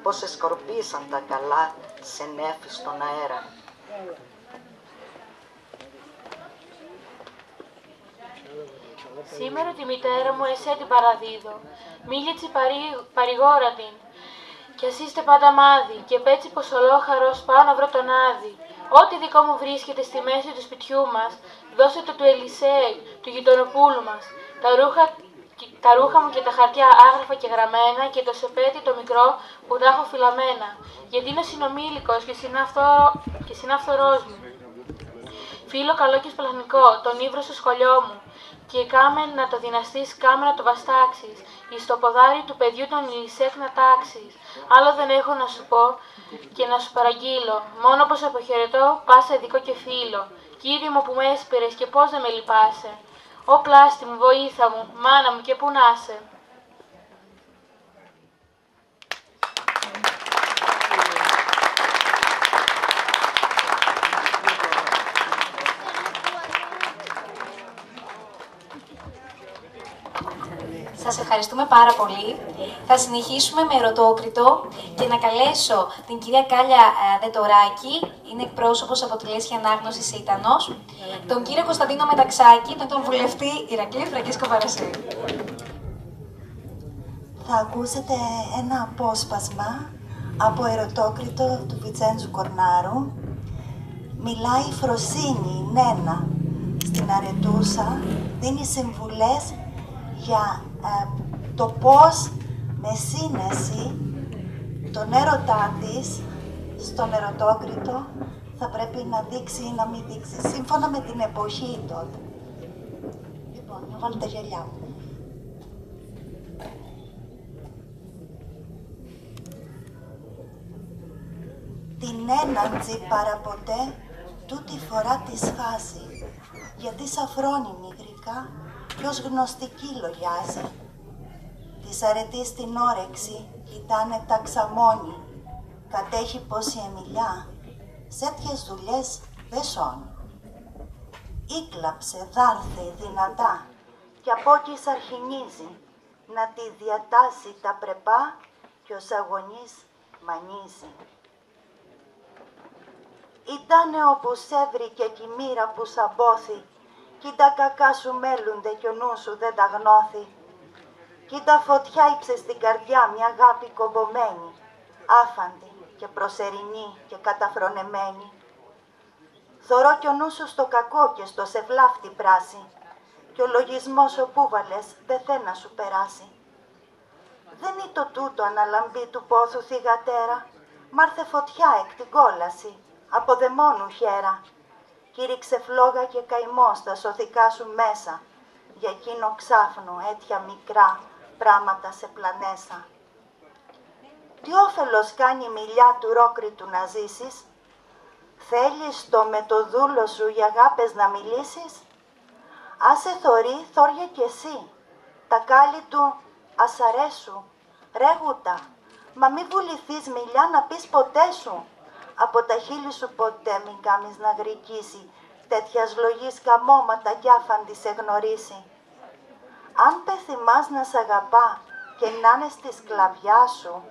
πώς σκορπίσαν τα καλά σε νέφη στον αέρα. Σήμερα τη μητέρα μου εσέ την παραδίδω, μίλητσι παρηγόρα την. Κι ας είστε πάντα μάδι, και πέτσι πως ολόχαρος πάω να βρω τον Άδη. Ό,τι δικό μου βρίσκεται στη μέση του σπιτιού μας, δώσε το του Ελισέη, του γειτονοπούλου μας. Τα ρούχα μου και τα χαρτιά άγραφα και γραμμένα και το σεπέτι το μικρό που τα έχω φυλαμένα, γιατί είναι συνομήλικος και συνάφθορός μου. Φίλο καλό και σπλαχνικό, τον ύβρο στο σχολιό μου, και κάμε να το δυναστείς, κάμε να το βαστάξεις, εις το ποδάρι του παιδιού τον Ηλισέκ να τάξεις. Άλλο δεν έχω να σου πω και να σου παραγγείλω, μόνο πως αποχαιρετώ πάσα ειδικό και φίλο. Κύριε μου που με έσπηρες και πώς δεν με λυπάσαι. Ω πλάστη μου, βοήθα μου, μάνα μου και πού να είσαι. Σας ευχαριστούμε πάρα πολύ. Θα συνεχίσουμε με ερωτόκριτο και να καλέσω την κυρία Κάλια Δετοράκη, είναι εκπρόσωπος από τη Λέσχη Ανάγνωσης Ιτανός, τον κύριο Κωνσταντίνο Μεταξάκη, τον βουλευτή Ηρακλείου Φραγκίσκο Παρασύρη. Θα ακούσετε ένα απόσπασμα από ερωτόκριτο του Βιτσέντζου Κορνάρου. Μιλάει η Φροσίνη, η Νένα, στην Αρετούσα, δίνει συμβουλές για το πώς με σύνεση τον έρωτά της στον ερωτόκριτο θα πρέπει να δείξει ή να μην δείξει, σύμφωνα με την εποχή τότε. Λοιπόν, να βάλω τα γυαλιά μου. Την έναντζη παραποτέ τούτη φορά τη σφάζει, γιατί σαφρώνει νυγρικά κι ως γνωστική λογιάζει. Της αρετής την όρεξη κοιτάνε τα ξαμόνι, κατέχει πως η Εμιλιά σ' έτοιες δουλειές δεν σώνει. Ήκλαψε, δάρθε δυνατά κι από όκης αρχινίζει να τη διατάσει τα πρεπά κι ως αγωνής μανίζει. Ήτανε όπου σέβρηκε κι η μοίρα που σαμπόθη κι τα κακά σου μέλουνται κι ο νου σου δεν τα γνώθη. Κι τα φωτιά ύψε στην καρδιά μια αγάπη κομπομένη, άφαντη και προσερινή και καταφρονεμένη. Θωρώ κι ο νου σου στο κακό και στο σευλάφτη πράση κι ο λογισμός όπου βάλες δεν θε να σου περάσει. Δεν είναι το τούτο αναλαμπή του πόθου θυγατέρα, μάρθε φωτιά εκ την κόλαση, από δαιμόνου χέρα. Κήρυξε φλόγα και καημό στα σωθικά σου μέσα, για εκείνο ξάφνου έτια μικρά πράματα σε πλανέσα. Τι όφελος κάνει η μιλιά του ρόκριτου να ζήσεις, θέλεις το με το δούλο σου για αγάπες να μιλήσεις, άσε θωρεί, θόρια κι εσύ, τα κάλλη του ας αρέσου, ρέγουτα, μα μη βουληθείς μιλιά να πεις ποτέ σου, από τα χείλη σου ποτέ μην κάμεις να γρικήσει, τέτοιας λογής καμώματα κι άφαντη σε γνωρίσει. Αν πεθυμάς να σ' αγαπά και να είναι στη σκλαβιά σου,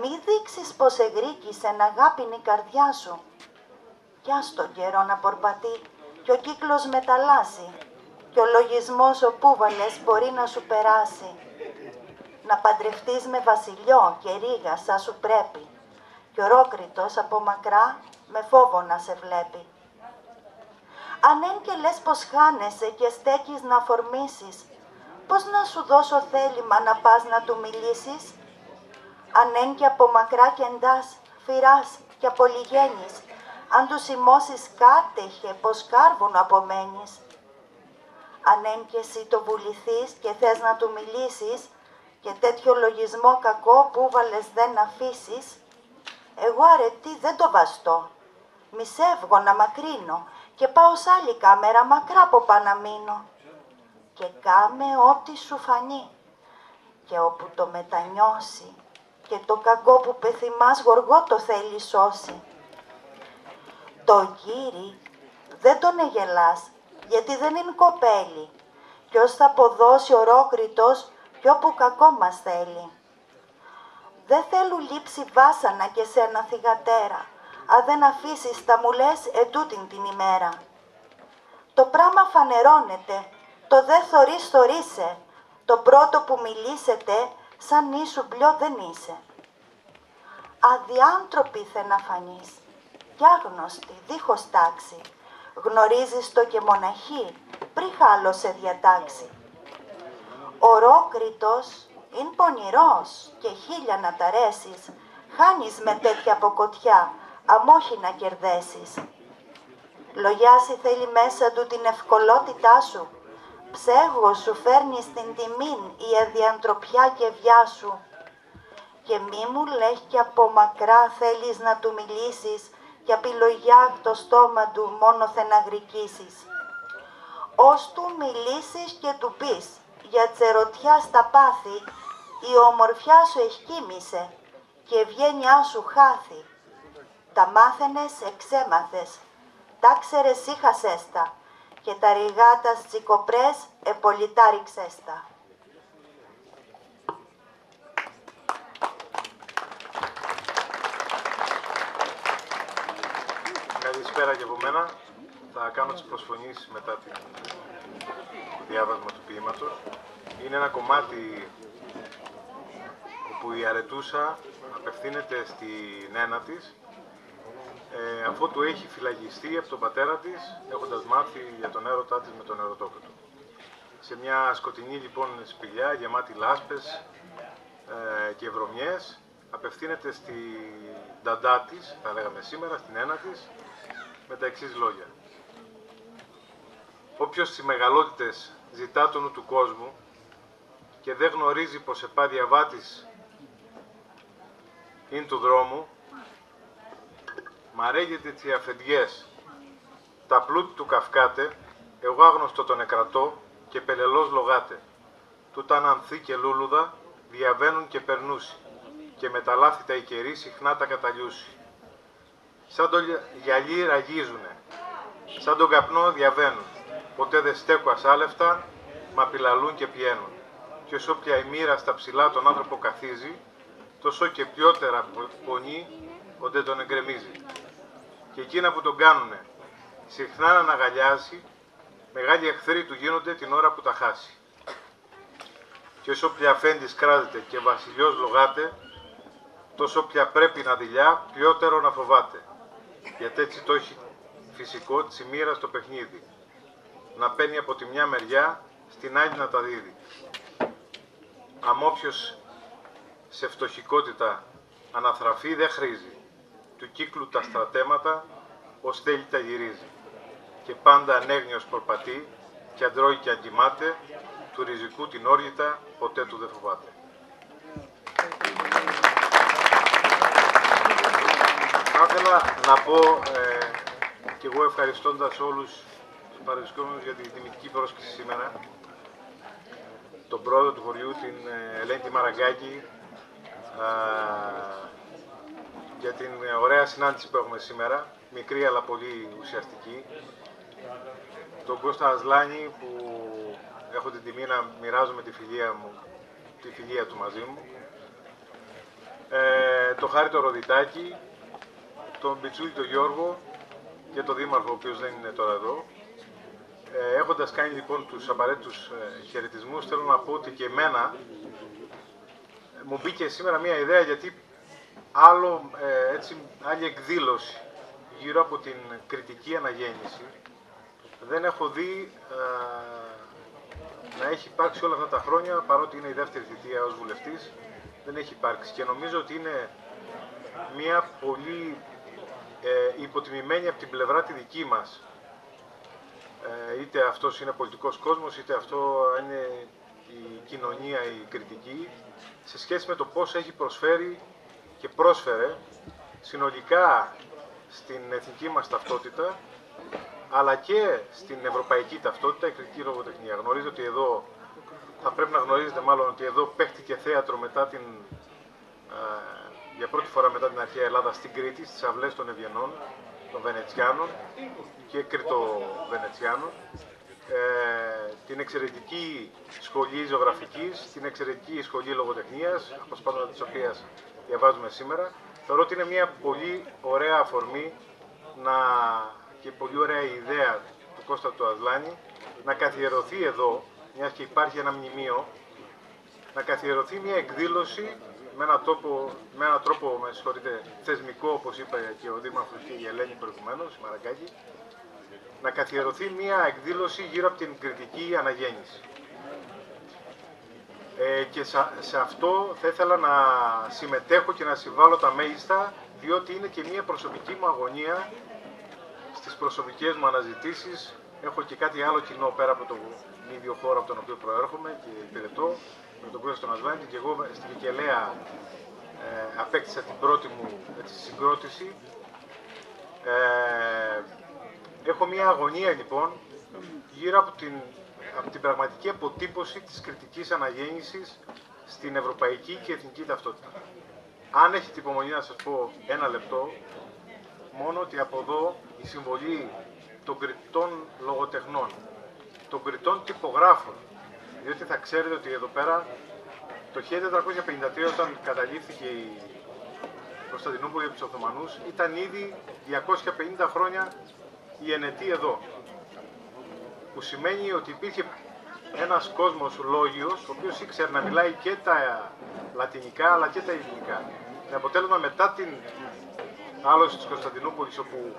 μη δείξεις πως εγρήκησε να αγάπηνε η καρδιά σου. Κι ας τον καιρό να πορπατεί κι ο κύκλος μεταλλάσσει κι ο λογισμός όπου βάλες μπορεί να σου περάσει. Να παντρευτείς με βασιλιό και ρίγα σαν σου πρέπει κι ο ρόκριτος από μακρά με φόβο να σε βλέπει. Αν εν και λες πως χάνεσαι και στέκεις να φορμήσεις, πώς να σου δώσω θέλημα να πας να του μιλήσεις. Αν εν και από μακρά κεντάς, φυράς και απολυγαίνεις, αν του σημώσεις κάτεχε πως κάρβουνο απομένεις. Αν εν και εσύ το βουληθείς και θες να του μιλήσεις και τέτοιο λογισμό κακό που βάλες δεν αφήσεις, εγώ αρετή δεν το βαστώ, μη σέβγω να μακρύνω και πάω σ' άλλη κάμερα μακρά από πάνω μείνω. Και κάμε ό,τι σου φανεί και όπου το μετανιώσει και το κακό που πεθυμάς γοργό το θέλει σώσει. Το γύρι δεν τον εγελάς γιατί δεν είναι κοπέλι κι ως θα αποδώσει ο ρόκριτος κι όπου κακό μας θέλει. Δεν θέλουν λείψη βάσανα και σένα θυγατέρα, αν δεν αφήσεις τα μου λες ετούτην την ημέρα. Το πράμα φανερώνεται, το δε θωρείς θωρείσαι, το πρώτο που μιλήσετε σαν ίσου μπλιό δεν είσαι. αδιάντροπη θε να φανείς, κι άγνωστη, δίχως τάξη, γνωρίζεις το και μοναχή, πρίχα άλλο σε διατάξει. Ορόκριτος, ειν πονηρός και χίλια να τ' αρέσεις, χάνεις με τέτοια αποκοτιά, αμόχη να κερδέσεις. Λογιάσει θέλει μέσα του την ευκολότητά σου, ψέγος σου φέρνει στην τιμήν η αδιαντροπιά και βιά σου. Και μη μου λέχ και από μακρά θέλεις να του μιλήσεις, και απειλογιά το στόμα του μόνο θε να γρικήσεις. Ως του μιλήσεις και του πεις, για τσερωτιά στα πάθη, η ομορφιά σου εχκίμησε και ευγένειά σου χάθη. Τα μάθαινες εξέμαθες, τα ξέρες είχασες τα, και τα ρηγάτα τσικοπρές επολιτά ρίξες τα. Καλησπέρα και από μένα. Θα κάνω τις προσφωνήσεις μετά το διάβασμα του ποίηματος. Είναι ένα κομμάτι όπου η αρετούσα απευθύνεται στην Ένα της, αφού του έχει φυλαγιστεί από τον πατέρα της, έχοντας μάθει για τον έρωτά της με τον ερωτόκο του. Σε μια σκοτεινή λοιπόν σπηλιά γεμάτη λάσπες και βρωμιές, απευθύνεται στη νταντά της, θα λέγαμε σήμερα, στην Ένα της, με τα εξής λόγια. Όποιος στις μεγαλότητες ζητά το νου του κόσμου και δεν γνωρίζει πως επά διαβάτης είναι του δρόμου, μαρέγεται τσι αφεντιές, τα πλούτη του καυκάτε, εγώ άγνωστο τον εκρατώ και πελελώς λογάτε. Τούταν ανθή και λούλουδα διαβαίνουν και περνούσι, και με τα λάθη τα οικερή συχνά τα καταλιούσι. Σαν το γυαλί ραγίζουνε, σαν τον καπνό διαβαίνουν, ποτέ δεν στέκω ασάλευτα, μα πιλαλούν και πιένουν. Και όσο πια η μοίρα στα ψηλά τον άνθρωπο καθίζει, τόσο και πιότερα πονεί, όντε τον εγκρεμίζει. Και εκείνα που τον κάνουνε, συχνά να αναγαλιάσει, μεγάλοι εχθροί του γίνονται την ώρα που τα χάσει. Και όσο πια αφέντης κράζεται και βασιλιός λογάται, τόσο πια πρέπει να δειλιά, πιότερο να φοβάται. Γιατί έτσι το έχει φυσικό της η μοίρα στο παιχνίδι. Να παίρνει από τη μια μεριά, στην άλλη να τα δίδει. Αν όποιος σε φτωχικότητα αναθραφεί δεν χρήζει. Του κύκλου τα στρατέματα, ως θέλει τα γυρίζει. Και πάντα ανέγνιος προπατεί, και αντρώει και αγκυμάται, του ριζικού την όργητα ποτέ του δεν φοβάται. Θα ήθελα να πω και εγώ ευχαριστώντας όλους τους παρευρισκόμενους για την τιμητική πρόσκληση σήμερα, τον πρόεδρο του χωριού, την Ελένη τη Μαραγκάκη, για την ωραία συνάντηση που έχουμε σήμερα, μικρή αλλά πολύ ουσιαστική, τον Κώστα Ασλάνη που έχω την τιμή να μοιράζομαι τη φιλία του μαζί μου, τον Χάρη το Ροδιτάκη, τον Πιτσούλη τον Γιώργο και τον Δήμαρχο, ο οποίος δεν είναι τώρα εδώ. Έχοντας κάνει λοιπόν τους απαραίτητους χαιρετισμούς, θέλω να πω ότι και εμένα μου μπήκε σήμερα μια ιδέα, γιατί άλλη εκδήλωση γύρω από την κριτική αναγέννηση δεν έχω δει να έχει υπάρξει όλα αυτά τα χρόνια, παρότι είναι η δεύτερη θητεία ως βουλευτής, δεν έχει υπάρξει. Και νομίζω ότι είναι μια πολύ υποτιμημένη από την πλευρά τη δική μας, είτε αυτός είναι πολιτικός κόσμος, είτε αυτό είναι η κοινωνία, η κριτική, σε σχέση με το πώς έχει προσφέρει και πρόσφερε συνολικά στην εθνική μας ταυτότητα, αλλά και στην ευρωπαϊκή ταυτότητα, η κριτική λογοτεχνία. Γνωρίζω ότι εδώ, θα πρέπει να γνωρίζετε μάλλον, ότι εδώ παίχτηκε θέατρο για πρώτη φορά μετά την αρχαία Ελλάδα στην Κρήτη, στις αυλές των Ευγενών, των Βενετσιάνων και Κρητοβενετσιάνων, την εξαιρετική σχολή ζωγραφικής, την εξαιρετική σχολή λογοτεχνίας, αποσπάσματα της οποίας διαβάζουμε σήμερα. Θεωρώ ότι είναι μια πολύ ωραία αφορμή και πολύ ωραία ιδέα του Κώστα του Ασλάνη να καθιερωθεί εδώ, μιας και υπάρχει ένα μνημείο να καθιερωθεί μια εκδήλωση με έναν τρόπο θεσμικό, όπως είπε και ο Δήμαρχος και η Ελένη προηγουμένως, η Μαραγκάκη, να καθιερωθεί μια εκδήλωση γύρω από την κριτική αναγέννηση. Και σε αυτό θα ήθελα να συμμετέχω και να συμβάλλω τα μέγιστα, διότι είναι και μια προσωπική μου αγωνία στις προσωπικές μου αναζητήσεις. Έχω και κάτι άλλο κοινό πέρα από τον ίδιο χώρο από τον οποίο προέρχομαι και υπηρετώ, με τον Κώστα τον Ασλάνη, και εγώ στην Κικελαία απέκτησα την πρώτη μου συγκρότηση. Έχω μια αγωνία λοιπόν γύρω από την πραγματική αποτύπωση της κριτικής αναγέννησης στην ευρωπαϊκή και εθνική ταυτότητα. Αν έχετε υπομονή να σας πω ένα λεπτό, μόνο ότι από εδώ η συμβολή των κριτών λογοτεχνών, των κριτών τυπογράφων, διότι θα ξέρετε ότι εδώ πέρα το 1453, όταν καταλήφθηκε η Κωνσταντινούπολη από τους Οθωμανούς, ήταν ήδη 250 χρόνια η ενετή εδώ. Που σημαίνει ότι υπήρχε ένας κόσμος λόγιος, ο οποίος ήξερε να μιλάει και τα λατινικά αλλά και τα ελληνικά. Με αποτέλεσμα μετά την άλωση της Κωνσταντινούπολης, όπου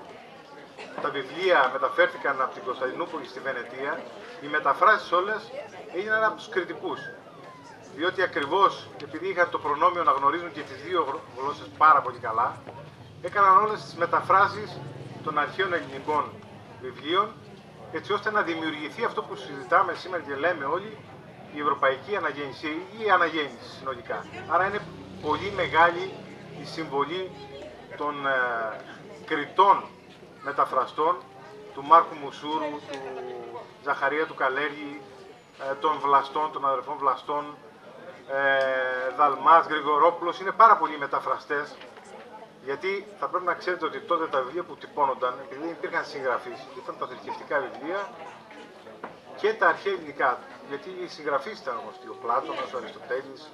τα βιβλία μεταφέρθηκαν από την Κωνσταντινούπολη στη Βενετία, οι μεταφράσεις όλες έγιναν από τους κριτικούς. Διότι ακριβώς επειδή είχαν το προνόμιο να γνωρίζουν και τις δύο γλώσσες πάρα πολύ καλά, έκαναν όλες τις μεταφράσεις των αρχαίων ελληνικών βιβλίων, έτσι ώστε να δημιουργηθεί αυτό που συζητάμε σήμερα και λέμε όλοι, η ευρωπαϊκή αναγέννηση ή η αναγέννηση συνολικά. Άρα είναι πολύ μεγάλη η συμβολή των κριτών μεταφραστών, του Μάρκου Μουσούρου, του Ζαχαρία του Καλέργη, των Βλαστών, των αδερφών Βλαστών, Δαλμάς, Γρηγορόπουλος, είναι πάρα πολλοί μεταφραστές. Γιατί θα πρέπει να ξέρετε ότι τότε τα βιβλία που τυπώνονταν, επειδή δεν υπήρχαν συγγραφείς, ήταν τα θρησκευτικά βιβλία και τα αρχαία ελληνικά. Γιατί οι συγγραφείς ήταν γνωστοί, ο Πλάτωνας, ο Αριστοτέλης.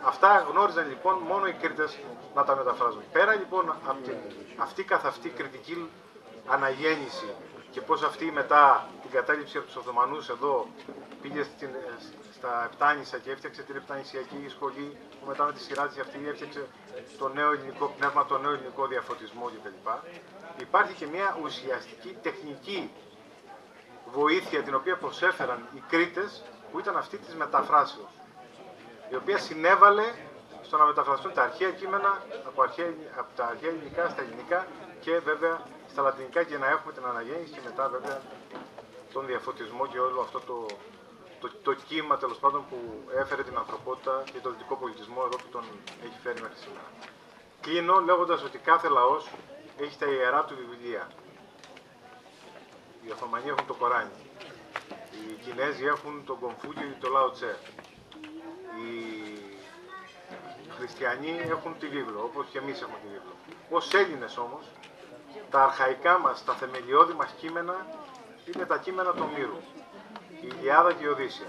Αυτά γνώριζαν λοιπόν μόνο οι κρίτες να τα μεταφράζουν. Πέρα λοιπόν από αυτή καθ' αυτή κριτική αναγέννηση και πώς αυτή μετά την κατάληψη από τους Οθωμανούς εδώ πήγε στα Επτάνησα και έφτιαξε την Επτανησιακή σχολή, που μετά με τη σειρά της αυτή έφτιαξε το νέο ελληνικό πνεύμα, το νέο ελληνικό διαφωτισμό κτλ. Υπάρχει και μια ουσιαστική τεχνική βοήθεια την οποία προσέφεραν οι Κρήτες, που ήταν αυτή της μεταφράσεως, η οποία συνέβαλε στο να μεταφραστούν τα αρχαία κείμενα από τα αρχαία ελληνικά στα ελληνικά και βέβαια στα λατινικά, και να έχουμε την αναγέννηση και μετά βέβαια τον διαφωτισμό και όλο αυτό το κύμα τέλος πάντων που έφερε την ανθρωπότητα και τον δυτικό πολιτισμό εδώ που τον έχει φέρει μέχρι σήμερα. Κλείνω λέγοντας ότι κάθε λαός έχει τα ιερά του βιβλία. Οι Οθωμανοί έχουν το Κοράνι, οι Κινέζοι έχουν τον Κομφούτσιο και το Λάο Τσε, οι Χριστιανοί έχουν τη βίβλο, όπως και εμείς έχουμε τη βίβλο. Ως Έλληνες όμως, τα αρχαϊκά μας, τα θεμελιώδη μας κείμενα είναι τα κείμενα των Μύρου, η Ιλιάδα και η Οδύσσεια.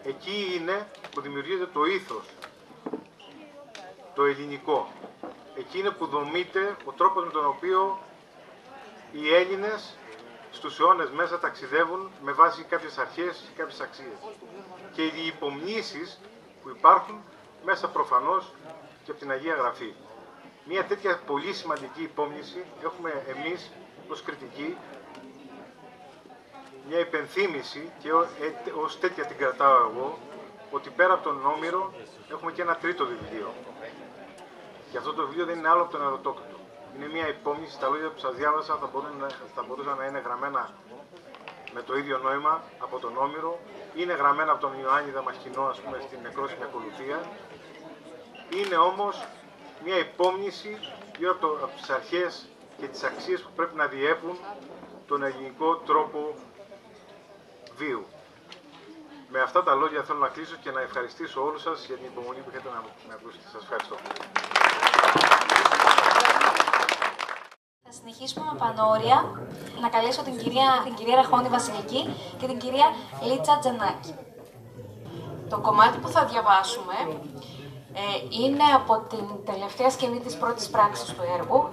Εκεί είναι που δημιουργείται το ήθος, το ελληνικό. Εκεί είναι που δομείται ο τρόπος με τον οποίο οι Έλληνες στους αιώνες μέσα ταξιδεύουν με βάση κάποιες αρχές και κάποιες αξίες. Και οι υπομνήσεις που υπάρχουν μέσα προφανώς και από την Αγία Γραφή. Μια τέτοια πολύ σημαντική υπόμνηση έχουμε εμείς ως κριτικοί, μια υπενθύμηση, και ως τέτοια την κρατάω εγώ, ότι πέρα από τον Όμηρο έχουμε και ένα τρίτο βιβλίο. Και αυτό το βιβλίο δεν είναι άλλο από τον Ερωτόκριτο. Είναι μια υπόμνηση, τα λόγια που σας διάβασα θα μπορούσαν να είναι γραμμένα με το ίδιο νόημα από τον Όμηρο, είναι γραμμένα από τον Ιωάννη Δαμασκηνό, ας πούμε, στην νεκρόσιμη ακολουθία. Είναι όμως μια υπόμνηση γύρω από τις αρχές και τις αξίες που πρέπει να διέπουν τον ελληνικό τρόπο βίου. Με αυτά τα λόγια θέλω να κλείσω και να ευχαριστήσω όλους σας για την υπομονή που είχατε να με ακούσετε. Σας ευχαριστώ. Θα συνεχίσουμε με πανόρια. Να καλέσω την κυρία Ραχώνη Βασιλική και την κυρία Λίτσα Τζανάκη. Το κομμάτι που θα διαβάσουμε είναι από την τελευταία σκηνή της πρώτης πράξης του έργου.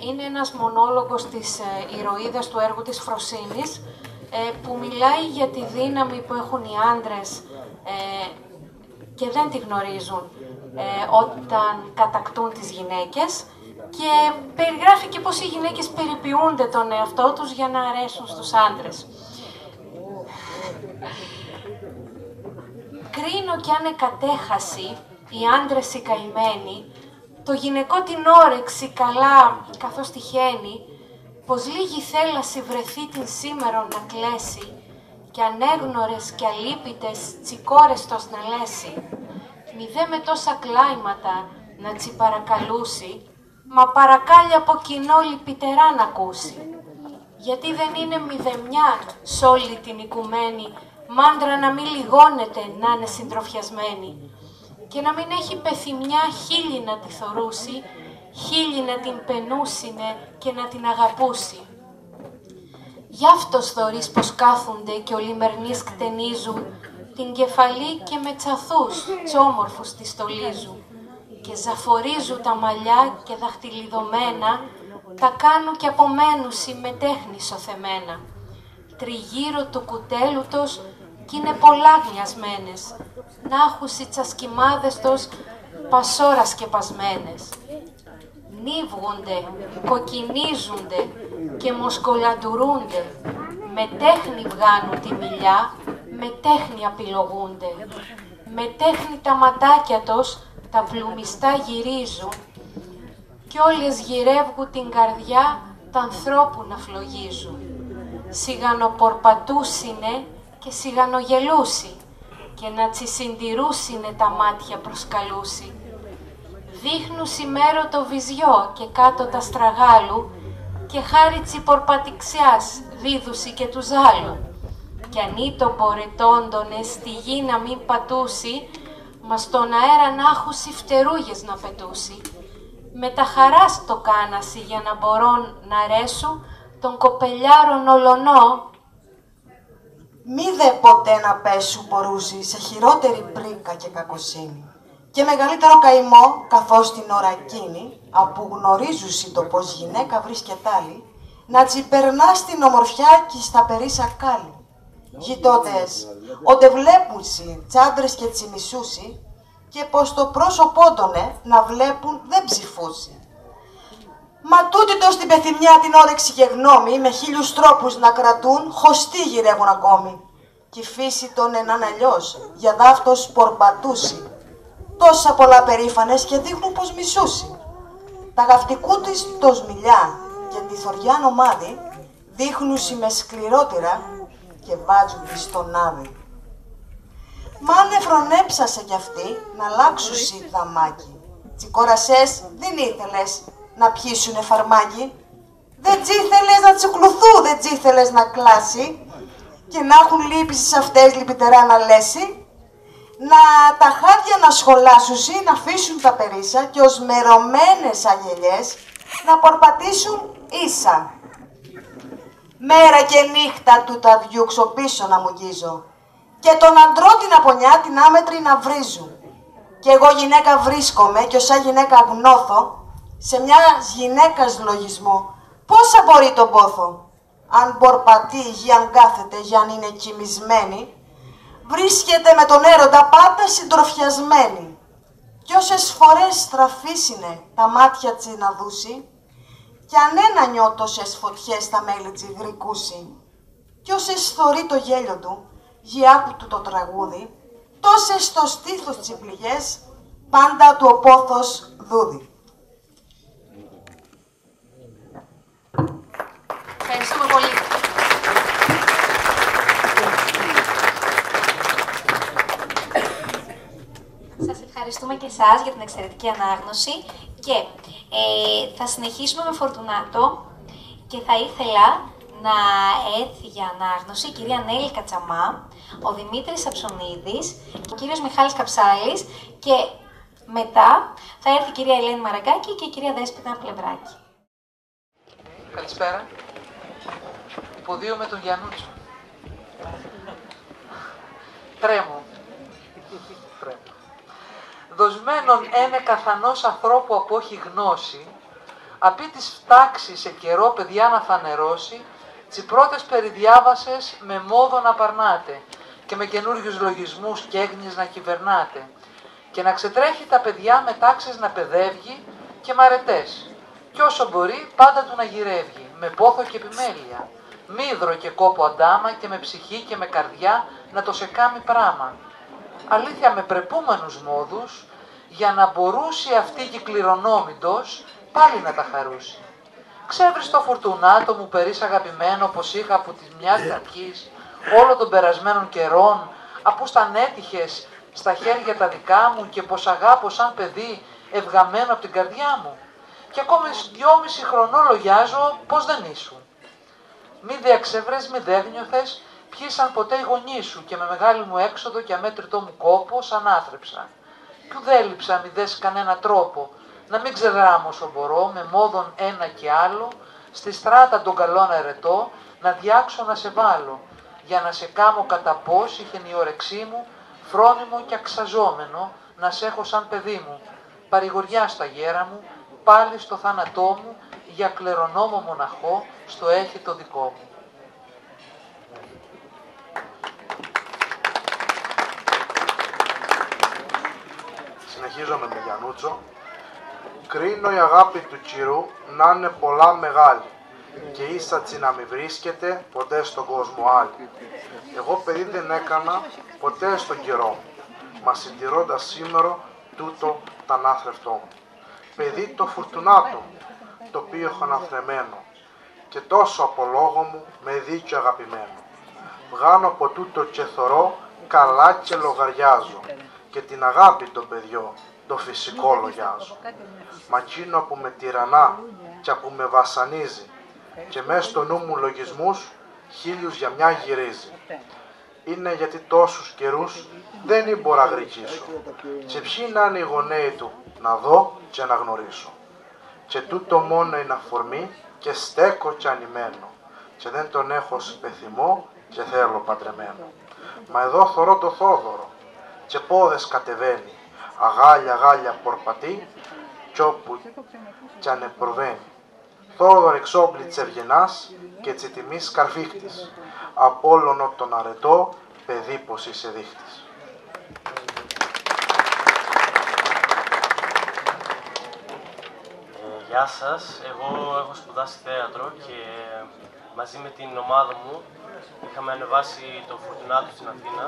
Είναι ένας μονόλογος της ηρωίδας του έργου της Φροσίνης, που μιλάει για τη δύναμη που έχουν οι άντρες και δεν τη γνωρίζουν όταν κατακτούν τις γυναίκες, και περιγράφει και πώς οι γυναίκες περιποιούνται τον εαυτό τους για να αρέσουν στους άντρες. Κρίνω κι αν εκατέχαση οι άντρες οι καημένοι, το γυναικό την όρεξη καλά καθώς τυχαίνει, πως λίγη θέλαση βρεθεί την σήμερον να κλέσει, κι ανέγνωρες κι αλίπητες τσικόρες τος να λέσει, μη δε με τόσα κλάιματα να τσι παρακαλούσει, μα παρακάλει από κοινό λυπητερά να ακούσει. Γιατί δεν είναι μηδεμιά σ' όλη την οικουμένη, μάντρα να μην λιγώνεται να είναι συντροφιασμένη, και να μην έχει πεθυμιά χίλι να τη θωρούσει, χίλι να την πενούσινε και να την αγαπούσει. Γι' αυτός θωρείς πως κάθουνται και ολημερνείς κτενίζουν, την κεφαλή και με τσαθούς τσόμορφους τη στολίζουν, και ζαφορίζουν τα μαλλιά και δαχτυλιδωμένα, τα κάνουν και απομένουσι με τέχνη σωθεμένα. Τριγύρω του κουτέλου τους κι είναι πολλά γνιασμένες, να έχουσι τσασκημάδες τους πασόρα σκεπασμένες. Νύβγονται, κοκκινίζονται και μοσκολαντουρούνται, με τέχνη βγάνουν τη μιλιά, με τέχνη απειλογούνται. Με τέχνη τα ματάκια τους τα πλουμιστά γυρίζουν, κι όλες γυρεύγουν την καρδιά τ' ανθρώπου να φλογίζουν. Σιγανοπορπατούσινε και σιγανογελούσι, και να τσι συντηρούσινε τα μάτια προσκαλούσι. Δείχνουσι μέρο το βυζιό και κάτω τα στραγάλου, και χάρη τσι πορπατιξιάς δίδουσι και του ζάλου. Κι αν ή το πορετώντονε στη γη να μην πατούσει, μα στον αέρα να έχουσι φτερούγες να πετούσει. Με τα χαράς το κάνασι για να μπορώ να αρέσου τον κοπελιάρον ολονό. Μη δε ποτέ να πέσου μπορούσι σε χειρότερη πρίκα και κακοσύνη, και μεγαλύτερο καημό, καθώς την ώρα εκείνη, απού γνωρίζουσι το πως γυναίκα βρίσκεται άλλη, να τσι περνά στην ομορφιά κι στα περίσα κάλλη. Γειτότες, ότε βλέπουσι τσάντρες και τσιμισούσι, και πως το πρόσωπόντονε να βλέπουν δεν ψηφούσι. Μα τούτοι το στην πεθυμιά την όρεξη και γνώμη, με 1000 τρόπους να κρατούν, χωστοί γυρεύουν ακόμη. Κι η φύση τον ενάν αλλιώς, για δάφτος πορπατούσι. Τόσα πολλά περήφανες και δείχνουν πως μισούσι. Τα γαυτικού της το σμιλιά και τη θωριά νομάδι, δείχνουσι με σκληρότερα και βάζουν τη στον άδει. Μα αν εφρονέψασε κι αυτή να αλλάξουσι δαμάκι, τσικόρασες δεν ήθελες να πιήσουνε φαρμάκι, δεν τσίθελες να τσικλουθού, δεν τσίθελες να κλάσει, και να έχουν λύπηση σε αυτές λυπητερά να λέσει, να τα χάδια να σχολάσουσι, να αφήσουν τα περίσα και ως μερωμένες αγελιές να πορπατήσουν ίσα. Μέρα και νύχτα του τα διούξω πίσω να μου γίζω, και τον αντρό την απονιά την άμετρη να βρίζουν. Κι εγώ γυναίκα βρίσκομαι κι όσα γυναίκα γνώθω, σε μια γυναίκας λογισμό, πόσα μπορεί τον πόθο. Αν πορπατεί ή αν κάθεται ή αν είναι κοιμισμένη, βρίσκεται με τον έρωτα πάντα συντροφιασμένη. Κι όσες φορές στραφίσινε τα μάτια τσι να δούσει, κι αν ένα νιώτωσες φωτιές στα μέλη τσι γρικούσει, κι όσες θωρεί το γέλιο του, γιάκου του το τραγούδι, τόσες στο στήθος τσι πληγές, πάντα του ο πόθος δούδι. Ευχαριστούμε πολύ. Σας ευχαριστούμε και εσάς για την εξαιρετική ανάγνωση και θα συνεχίσουμε με Φορτουνάτο και θα ήθελα να έρθει για ανάγνωση η κυρία Νέλη Κατσαμά, ο Δημήτρης Αψονίδης, ο κύριος Μιχάλης Καψάλης και μετά θα έρθει η κυρία Ελένη Μαραγκάκη και η κυρία Δέσποινα Πλευράκη. Καλησπέρα. Υποδείο με τον Γιαννούτσο. Τρέμω. Δοσμένον ένε καθανός ανθρώπου από όχι γνώση, απί της φτάξει σε καιρό παιδιά να φανερώσει, τσι πρώτες περιδιάβασες με μόδο να παρνάτε και με καινούριους λογισμούς και έγνοιες να κυβερνάτε και να ξετρέχει τα παιδιά με τάξεις να παιδεύγει και με αρετές. Κι όσο μπορεί πάντα του να γυρεύγει, με πόθο και επιμέλεια, μύδρο και κόπο αντάμα και με ψυχή και με καρδιά να το σε κάμει πράμα. Αλήθεια με πρεπούμενους μόδους, για να μπορούσε αυτή και κληρονόμητος πάλι να τα χαρούσει. Ξέβρις το φουρτουνάτο μου περίς αγαπημένο, πως είχα από τη μιας αρχής όλων των περασμένων καιρών, απού σταν έτυχες στα χέρια τα δικά μου και πως αγάπω σαν παιδί ευγαμένο από την καρδιά μου. Και ακόμη 2,5 χρονών λογιάζω πως δεν ήσουν. Μη δε αξεύρες, μη δε νιώθες, πιήσαν ποτέ οι γονείς σου και με μεγάλη μου έξοδο και αμέτρητό μου κόπο σαν άθρεψα. Κι ουδέλειψα μη δες κανένα τρόπο, να μην ξεγράμω όσο μπορώ, με μόδον ένα και άλλο, στη στράτα των καλών αρετό, να διάξω να σε βάλω, για να σε κάμω κατά πώς είχεν η όρεξή μου, φρόνιμο και αξαζόμενο, να σε έχω σαν παιδί μου, παρηγοριά στα γέρα μου, πάλι στο θάνατό μου, για κληρονόμο μοναχό, στο έχει το δικό μου. Συνεχίζω με Γιαννούτσο. Κρίνω η αγάπη του Κυρού να είναι πολλά μεγάλη και ίσα τσι να μη βρίσκεται ποτέ στον κόσμο άλλη. Εγώ παιδί δεν έκανα ποτέ στον καιρό μου, μα συντηρώντας σήμερα τούτο τ' ανάθρευτό μου. Παιδί το φουρτουνάτο, το οποίο έχω αναθρεμένο και τόσο από λόγο μου με δίκιο αγαπημένο. Βγάνω από τούτο και θωρώ καλά και λογαριάζω και την αγάπη των παιδιών το φυσικό λογιάζω. Μα εκείνο που με τυραννά και που με βασανίζει και μες στο νου μου λογισμούς 1000 για μια γυρίζει. Είναι γιατί τόσους καιρούς δεν μπορώ να γρικήσω και ποιοι να είναι οι γονέοι του να δω και να γνωρίσω. Και τούτο μόνο είναι αφορμή και στέκω και ανημένο και δεν τον έχω σπεθυμό και θέλω παντρεμένο. Μα εδώ θωρώ το Θόδωρο και πόδες κατεβαίνει, αγάλια αγάλια πορπατεί κι όπου κι αν προβαίνει. Θόδωρ εξόπλη της ευγενάς και τσι τιμής καρφίχτης, απ' όλον τον αρετό παιδί πως είσαι δείχτης. Γεια σας, εγώ έχω σπουδάσει θέατρο και μαζί με την ομάδα μου είχαμε ανεβάσει το Φουρτουνάτο στην Αθήνα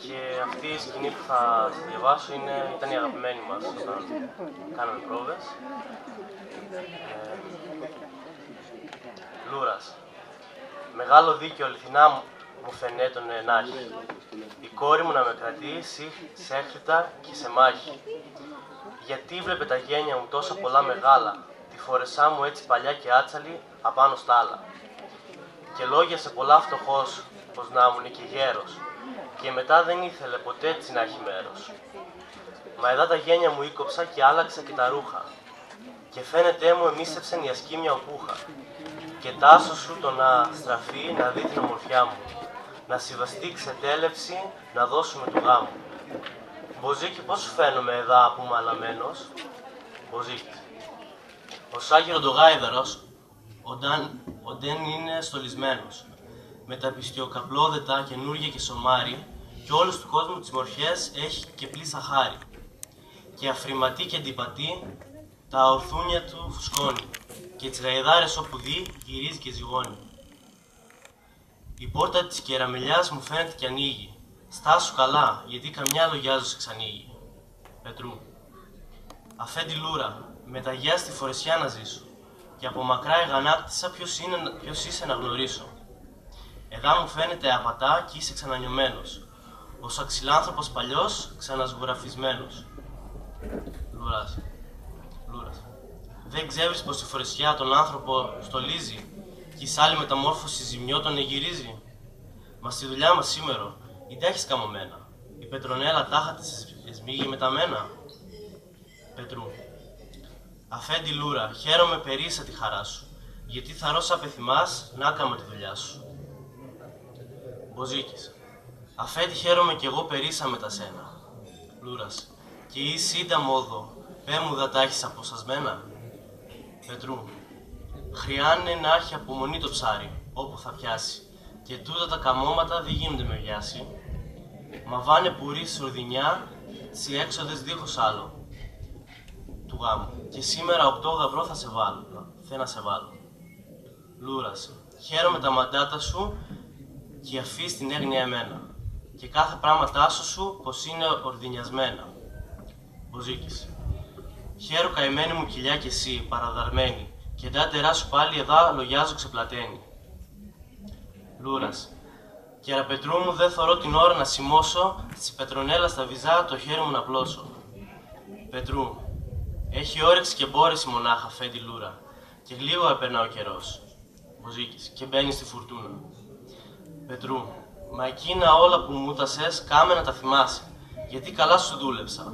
και αυτή η σκηνή που θα σας διαβάσω ήταν η αγαπημένη μας όταν κάναμε πρόβες. Λούρας. Μεγάλο δίκαιο αληθινά μου φαινέτον να έχει. Η κόρη μου να με κρατεί σε έχθητα και σε μάχη. Γιατί βλέπε τα γένια μου τόσα πολλά μεγάλα, τη φορεσά μου έτσι παλιά και άτσαλη απάνω στα άλλα. Και λόγιασε πολλά φτωχός, πως να ήμουν και γέρος, και μετά δεν ήθελε ποτέ έτσι να έχει μέρος. Μα εδώ τα γένια μου ήκοψα και άλλαξα και τα ρούχα, και φαίνεται μου εμίσευσεν η ασκήμια οπούχα. Και τάσο σου το να στραφεί να δει την ομορφιά μου, να συμβαστεί ξετέλευση να δώσουμε του γάμου. Μποζίκι, πώς σου φαίνομαι εδά που είμαι αλαμένος? Μποζίκι. Ο Σάγυρο το γάιδαρος, οντέν είναι στολισμένος, με τα πιστιοκαπλώδετα καινούργια και σωμάρι, και όλους του κόσμου τις μορφιές έχει και πλήσα χάρη. Και αφρηματεί και αντιπατεί, τα ορθούνια του φουσκώνει, και τις γαϊδάρες όπου δει γυρίζει και ζυγώνει. Η πόρτα της κεραμελιάς μου φαίνεται κι ανοίγει. Στάσου καλά, γιατί καμιά λογιάζω σε ξανοίγει. Πετρού. Αφέντη Λούρα, με τα γεια στη φορεσιά να ζήσω, και από μακρά εγανάκτησα ποιος είσαι να γνωρίσω. Εδά μου φαίνεται απατά κι είσαι ξανανιωμένος, ως αξιλάνθρωπος παλιός ξανασγουραφισμένος. Λούρας. Δεν ξέρεις πως η φορεσιά τον άνθρωπο στολίζει κι η σ' άλλη μεταμόρφωση ζημιό τον εγυρίζει? Μα στη δουλειά μας σήμερα, ή τα έχεις καμωμένα, η Πετρονέλα τάχα της εσμίγει με τα μένα. Πετρού. Αφέντη Λούρα, χαίρομαι περίσα τη χαρά σου, γιατί θα ρώσα πεθυμάς να έκαμα τη δουλειά σου. Μποζίκης. Αφέντη χαίρομαι κι εγώ περίσα με τα σένα. Λούρας. Και η σύντα μόδο, πέ μου δα τα έχεις αποσασμένα. Πετρού. Χρειάνε να έχει απομονή το ψάρι, όπου θα πιάσει, και τούτα τα καμώματα δεν γίνονται με βιάση. Μα βάνε πουρί σουρδινιά τις έξοδες δίχως άλλο του γάμου. Και σήμερα 8 Γαβρό θα σε βάλω. Θέλω να σε βάλω. Λούρας, χαίρομαι τα μαντάτα σου και αφείς την έγνοια εμένα. Και κάθε πράγματά σου πως είναι ορδινιασμένα. Μποζίκης, χαίρο καημένη μου κοιλιά κι εσύ, παραδαρμένη, και ντάτερά σου πάλι εδά λογιάζω ξεπλαταίνει. Λούρας, κεραπετρού μου δεν θωρώ την ώρα να σημώσω, στη πετρονέλα στα βυζά το χέρι μου να πλώσω. Πετρού, έχει όρεξη και μπόρεση μονάχα φέντη Λούρα, και λίγο επερνά ο καιρός. Μποζίκης, και μπαίνει στη φουρτούνα. Πετρού, μα εκείνα όλα που μου τασες κάμε να τα θυμάσαι, γιατί καλά σου δούλεψα.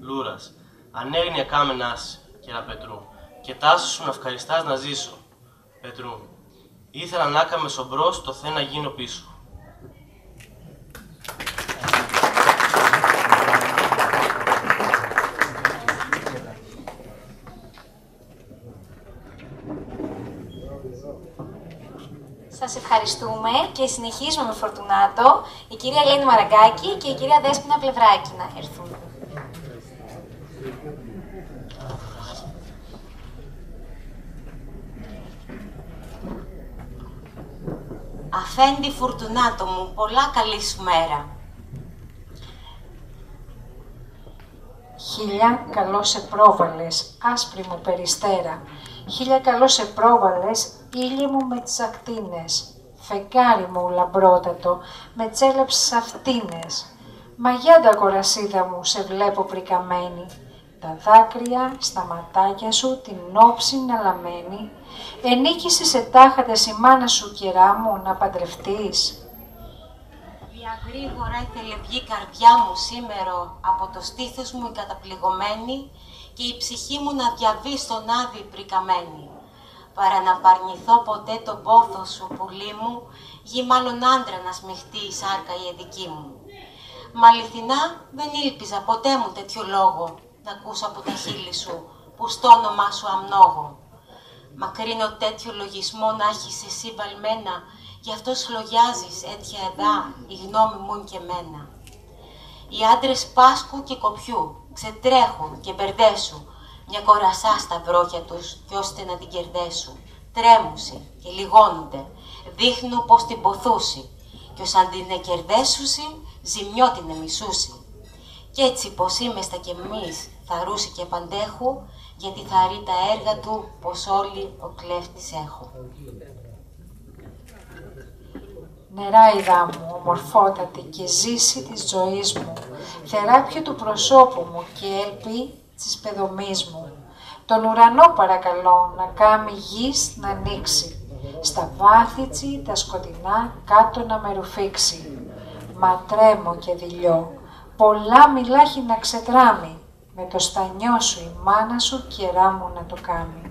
Λούρας, ανέγνια κάμε να είσαι, κεραπετρού, και τάσου σου να ευχαριστάς να ζήσω. Πετρού, ήθελα να κάμε σομπρός, το θε να γίνω πίσω. Σας ευχαριστούμε και συνεχίζουμε με Φορτουνάτο, η κυρία Ελένη Μαραγκάκη και η κυρία Δέσποινα Πλευράκη να έρθουν. Αφέντη Φορτουνάτο μου, πολλά καλή σου μέρα. Χίλια καλό σε πρόβαλες, άσπρη μου περιστέρα. Χίλια καλό σε πρόβαλες, ήλιε μου με τις ακτίνες. Φεγγάρι μου λαμπρότατο, με τσέλεψες αυτίνες. Μαγιάντα κορασίδα μου, σε βλέπω πρικαμένη. Τα δάκρυα στα ματάκια σου την όψη να λαμένη. Ενίκησε σε τάχατες η μάνα σου, κερά μου, να παντρευτείς. Γρήγορα ήθελε βγει η καρδιά μου σήμερα από το στήθος μου η καταπληγωμένη και η ψυχή μου να διαβεί στον άδει πρικαμένη. Παρά να παρνηθώ ποτέ τον πόθο σου, πουλί μου, γη μάλλον άντρα να σμιχτεί η σάρκα η εδική μου. Μα αληθινά δεν ήλπιζα ποτέ μου τέτοιο λόγο να ακούσω από τα χείλη σου, που στο όνομά σου αμνόγω. Μακρύνω τέτοιο λογισμό να έχεις εσύ βαλμένα, γι' αυτό σλογιάζεις έτια εδά, η γνώμη μου είναι και μένα. Οι άντρες πάσκου και κοπιού, ξετρέχουν και μπερδέσου, μια κορασά στα βρόχια τους, κι ώστε να την κερδέσουν. Τρέμουσι και λιγώνονται, δείχνουν πως την ποθούσι, κι ως αν την εκερδέσουσι, ζημιό την εμισούσι. Κι έτσι πως είμεστα κι εμείς, θαρούσι και παντέχου, γιατί θαρεί τα έργα του, πως όλοι ο κλέφτης έχουν. Νεράιδα μου, ομορφότατη και ζήση της ζωής μου, θεράπιο του προσώπου μου και έλπη της παιδομής μου. Τον ουρανό παρακαλώ να κάμει γης να ανοίξει, στα βάθητσι τα σκοτεινά κάτω να με ρουφήξει. Μα τρέμω και δειλιώ, πολλά μιλάχει να ξετράμει, με το στανιό σου η μάνα σου κερά μου να το κάμει.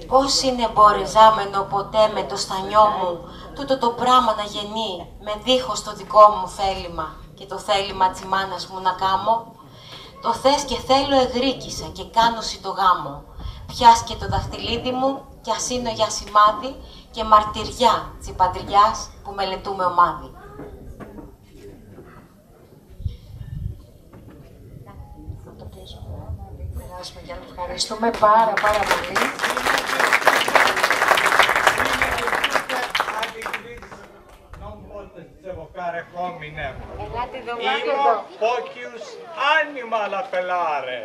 Πώς είναι μπορεζάμενο ποτέ με το στανιό μου τούτο το πράμα να γεννεί με δίχως το δικό μου θέλημα και το θέλημα της μάνας μου να κάμω. Το θες και θέλω εγρήκησα και κάνωση το γάμο. Πιάς και το δαχτυλίδι μου κι ας είναι για σημάδι και μαρτυριά της παντριάς που μελετούμε ομάδι. Ευχαριστούμε πάρα πολύ. Pocius anima la pelare.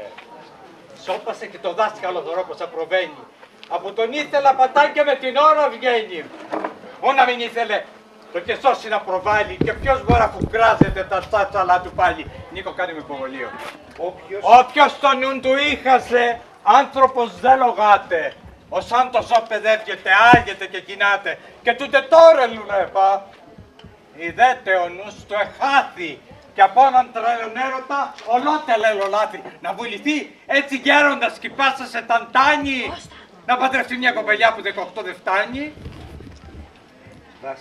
Σώπασε και το δάσκαλο δωρό πως απροβαίνει. Από τον ήθελα πατάκια με την ώρα βγαίνει. Ού να μην ήθελε το και σώσει να προβάλλει και ποιος μπορεί αφού κράζεται τα τσάτσαλά του πάλι. Νίκο, κάνει με υποβολείο. Όποιος το νουν του είχασε, άνθρωπος δεν λογάται. Ως αν το ζώο παιδεύγεται, άγεται και κοινάται. Και τούτε τώρα λουλέπα. Ιδέτε ο νους του εχάθη. Και από έναν τρελονέρωτα ολότελελο λάθη. Να βουληθεί έτσι γέροντας κι πάσα σε ταντάνι. Να παντρευτεί μια κοπελιά που 18 δεν φτάνει.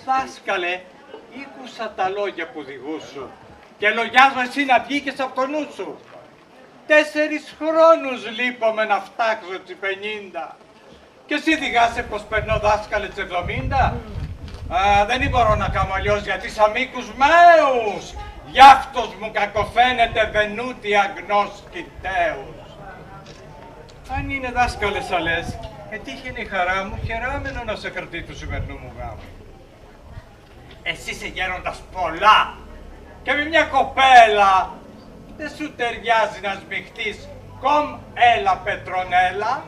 Δάσκαλε, ήκουσα τα λόγια που διηγούσου και λογιάζω εσύ να βγήκες από το νου σου. 4 χρόνους λείπομαι να φτάξω τις 50. Και εσύ διγάσαι πως περνώ δάσκαλε τις 70. Δεν μπορώ να κάνω αλλιώς γιατί σαν μήκους μέους. Γιάφτος μου κακοφαίνεται βενούτη αγνός κοιταίους. Αν είναι δάσκαλες θα λες, ετύχει η χαρά μου, χαιράμενο να σε κρατεί του σημερινού μου γάμου. Εσύ είσαι γέροντας πολλά και με μια κοπέλα δεν σου ταιριάζει να σμιχτείς κομ έλα Πετρονέλα.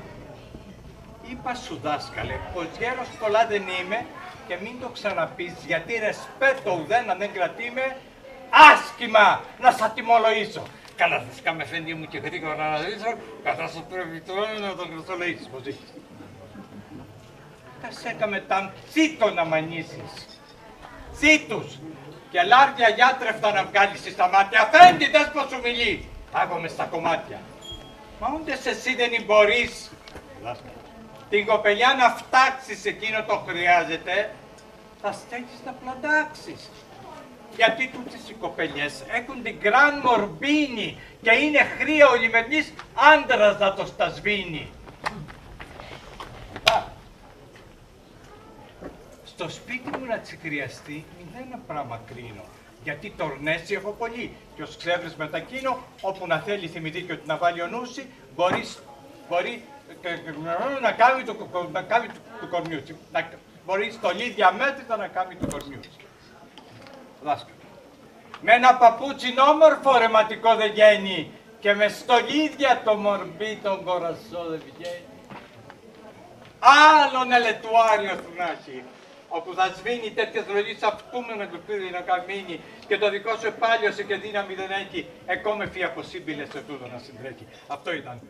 Είπα σου δάσκαλε πως γέρος πολλά δεν είμαι και μην το ξαναπείς γιατί ρεσπέτο ουδένα δεν κρατήμε άσχημα να σ' ατιμολογήσω. Καλά θα σκάμε φέντη μου και γρήγορα να αναλύσω, κατά σου πρέπει τώρα να τον χρωστολογήσεις πως έχεις. Θα σ' έκαμε τα τσίτο να μανίσεις. Τσίτους και λάρια γιάτρευτα να βγάλεις στα μάτια. Φέντη δες πως σου μιλεί. Άγομαι στα κομμάτια. Μα όντες εσύ δεν μπορείς την κοπελιά να φτάξεις εκείνο το χρειάζεται, θα στέκεις να πλαντάξεις. Γιατί τούτες οι κοπελιές έχουν την γκραν μορμπίνη και είναι χρία ο λιμερνής άντρας να το στα σβήνει. Στο σπίτι μου να της χρειαστεί, μηδένα πράγμα κρίνω. Γιατί τορνέσει έχω πολύ. Και ως ξέβρες μετακίνω, όπου να θέλει θυμηθεί και ότι να βάλει ο νουσι, μπορεί να κάνει του κορμιούτσι. Μπορεί στολίδια μέτρητα να κάνει του κορμιούτσι. Δάσκαλο. Με ένα παπούτσι όμορφο ρεματικό δεν βγαίνει και με στολίδια το μορμπί τον κορασό δεν βγαίνει. Άλλον ελετουάριο του να έχει, όπου θα σβήνει τέτοιες ρολίες αυτούμενο του πύρου να καμίνει και το δικό σου επάλιωσε και δύναμη δεν έχει, εκόμεφη από σύμπηλες σε τούτο να συντρέχει. Αυτό ήταν.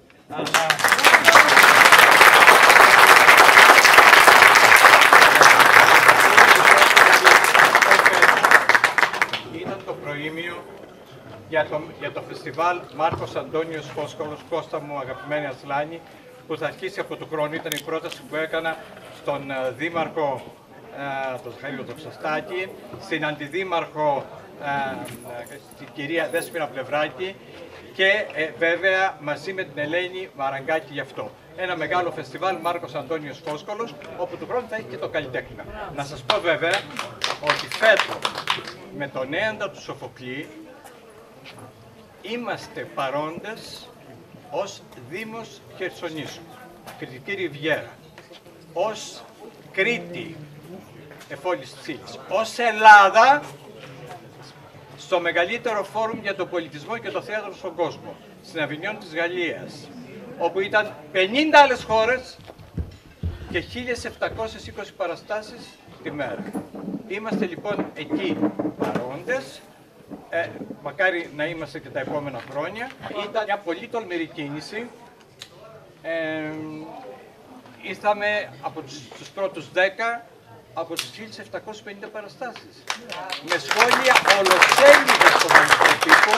Ήταν το προήμιο για το φεστιβάλ Μάρκος Αντώνιος Φόσκολος, Κώστα μου αγαπημένη Ασλάνη, που θα αρχίσει από του χρόνου. Ήταν η πρόταση που έκανα στον Δήμαρχο τον Ζαχαρίου Δοξαστάκη, στην Αντιδήμαρχο την κυρία Δέσποινα Πλευράκη και βέβαια μαζί με την Ελένη Μαραγκάκη γι' αυτό. Ένα μεγάλο φεστιβάλ Μάρκος Αντώνιος Φόσκολος, όπου του χρόνου θα έχει και το καλλιτέχνημα. Να σας πω βέβαια ότι φέτος με τον Έαντα του Σοφοκλή είμαστε παρόντες ως Δήμος Χερσονήσου, Κρητική Ριβιέρα, ως Κρήτη, εφόλης Τσίλης, ως Ελλάδα, στο μεγαλύτερο φόρουμ για τον πολιτισμό και το θέατρο στον κόσμο, στην Αβινιόν της Γαλλίας, όπου ήταν 50 άλλες χώρες και 1.720 παραστάσεις τη μέρα. Είμαστε λοιπόν εκεί παρόντες, μακάρι να είμαστε και τα επόμενα χρόνια. Ήταν μια πολύ τολμηρή κίνηση. Ήρθαμε από τους πρώτους 10 από τις 1.750 παραστάσεις. Με σχόλια ολοσέλιδες στον ελληνικό τύπο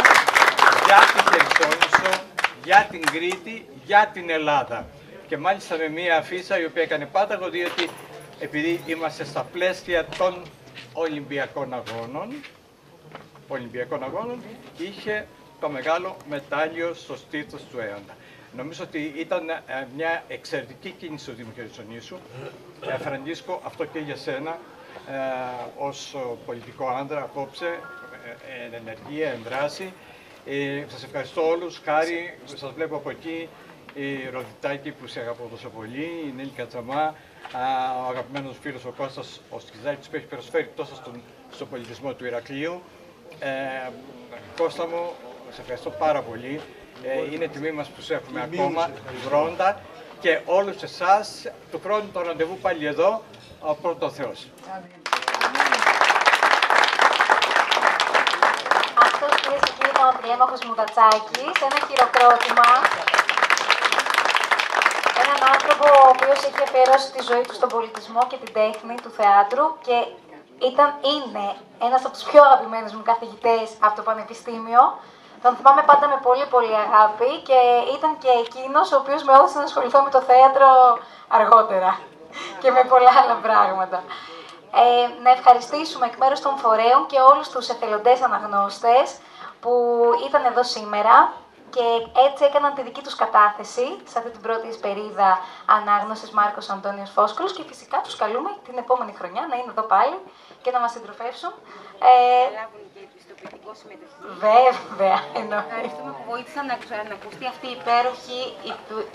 για την Χερσόνησο, για την Κρήτη, για την Ελλάδα. Και μάλιστα με μία αφίσα η οποία έκανε πάταγο, διότι επειδή είμαστε στα πλαίσια των Ολυμπιακών Αγώνων, είχε το μεγάλο μετάλλιο στο στήθος του Έοντα. Νομίζω ότι ήταν μια εξαιρετική κίνηση του Δήμου Χερσονήσου. Φραντίσκο, αυτό και για σένα, ως πολιτικό άνδρα απόψε, εν ενεργεία, εν δράση. Σας ευχαριστώ όλους. Χάρη, σας βλέπω από εκεί, η Ροδιτάκη που σε αγαπώ τόσο πολύ, η Νέλη Κατσαμά, ο αγαπημένος φίλος ο Κώστας ο Σκιζάκης που έχει προσφέρει τόσο στον πολιτισμό του Ηρακλείου. Κώστα μου, σε ευχαριστώ πάρα πολύ. Είναι τιμή μας που σε έχουμε ακόμα βρόντα και όλους εσάς του χρόνου το ραντεβού πάλι εδώ, ο πρώτο Θεός. Αυτός κυρίες και κύριοι ήταν ο Τηλέμαχος Μουδατσάκης, ένα χειροκρότημα. Έναν άνθρωπο ο οποίος έχει αφιερώσει τη ζωή του στον πολιτισμό και την τέχνη του θεάτρου και είναι ένας από τους πιο αγαπημένους μου καθηγητές από το Πανεπιστήμιο. Τον θυμάμαι πάντα με πολύ πολύ αγάπη και ήταν και εκείνος ο οποίος με όδησε να ασχοληθώ με το θέατρο αργότερα και με πολλά άλλα πράγματα. Να ευχαριστήσουμε εκ μέρους των φορέων και όλους τους εθελοντές αναγνώστες που ήταν εδώ σήμερα. και έτσι έκαναν τη δική τους κατάθεση σε αυτή την πρώτη εσπερίδα ανάγνωσης Μάρκος Αντώνιος Φόσκολος και φυσικά τους καλούμε την επόμενη χρονιά να είναι εδώ πάλι και να μας συντροφεύσουν. Βέβαια, εννοώ. Ευχαριστούμε που βοήθησαν να ακουστεί αυτή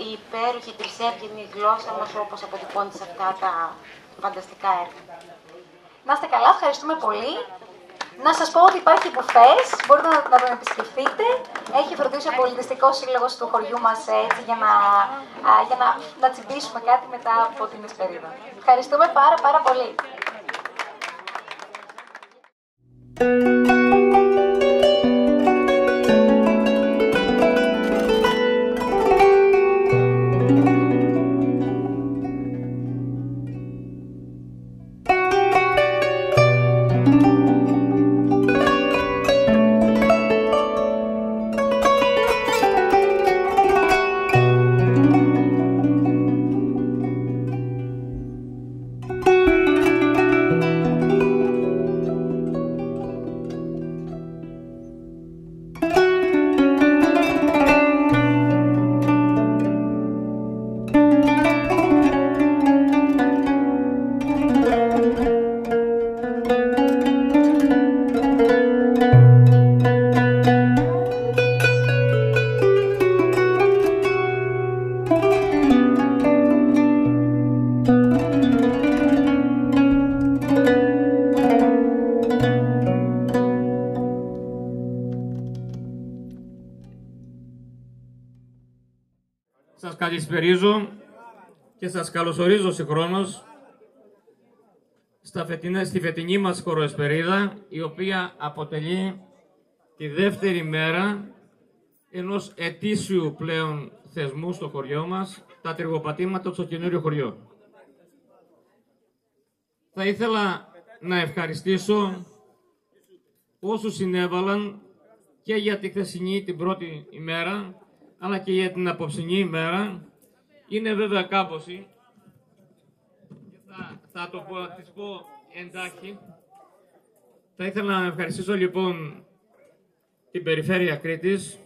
η υπέροχη τρισέβγενη γλώσσα μας, όπως αποτυπώνει σε αυτά τα φανταστικά έργα. Να είστε καλά, ευχαριστούμε πολύ. Να σας πω ότι υπάρχει μπουφές, μπορείτε να τον επισκεφτείτε. Έχει φροντίσει ο Πολιτιστικός Σύλλογος του χωριού μας έτσι για να τσιμπήσουμε κάτι μετά από την εσπερίδα. Ευχαριστούμε πάρα πολύ. Σας καλησπερίζω και σας καλωσορίζω συγχρόνως στη φετινή μας χοροεσπερίδα, η οποία αποτελεί τη δεύτερη μέρα ενός ετήσιου πλέον θεσμού στο χωριό μας, τα τριγωπατήματα στο καινούριο χωριό. Θα ήθελα να ευχαριστήσω όσους συνέβαλαν και για τη χθεσινή την πρώτη ημέρα, αλλά και για την απόψινή ημέρα. Είναι βέβαια κάμποση. Θα το πω εντάχει. Θα ήθελα να ευχαριστήσω λοιπόν την Περιφέρεια Κρήτης,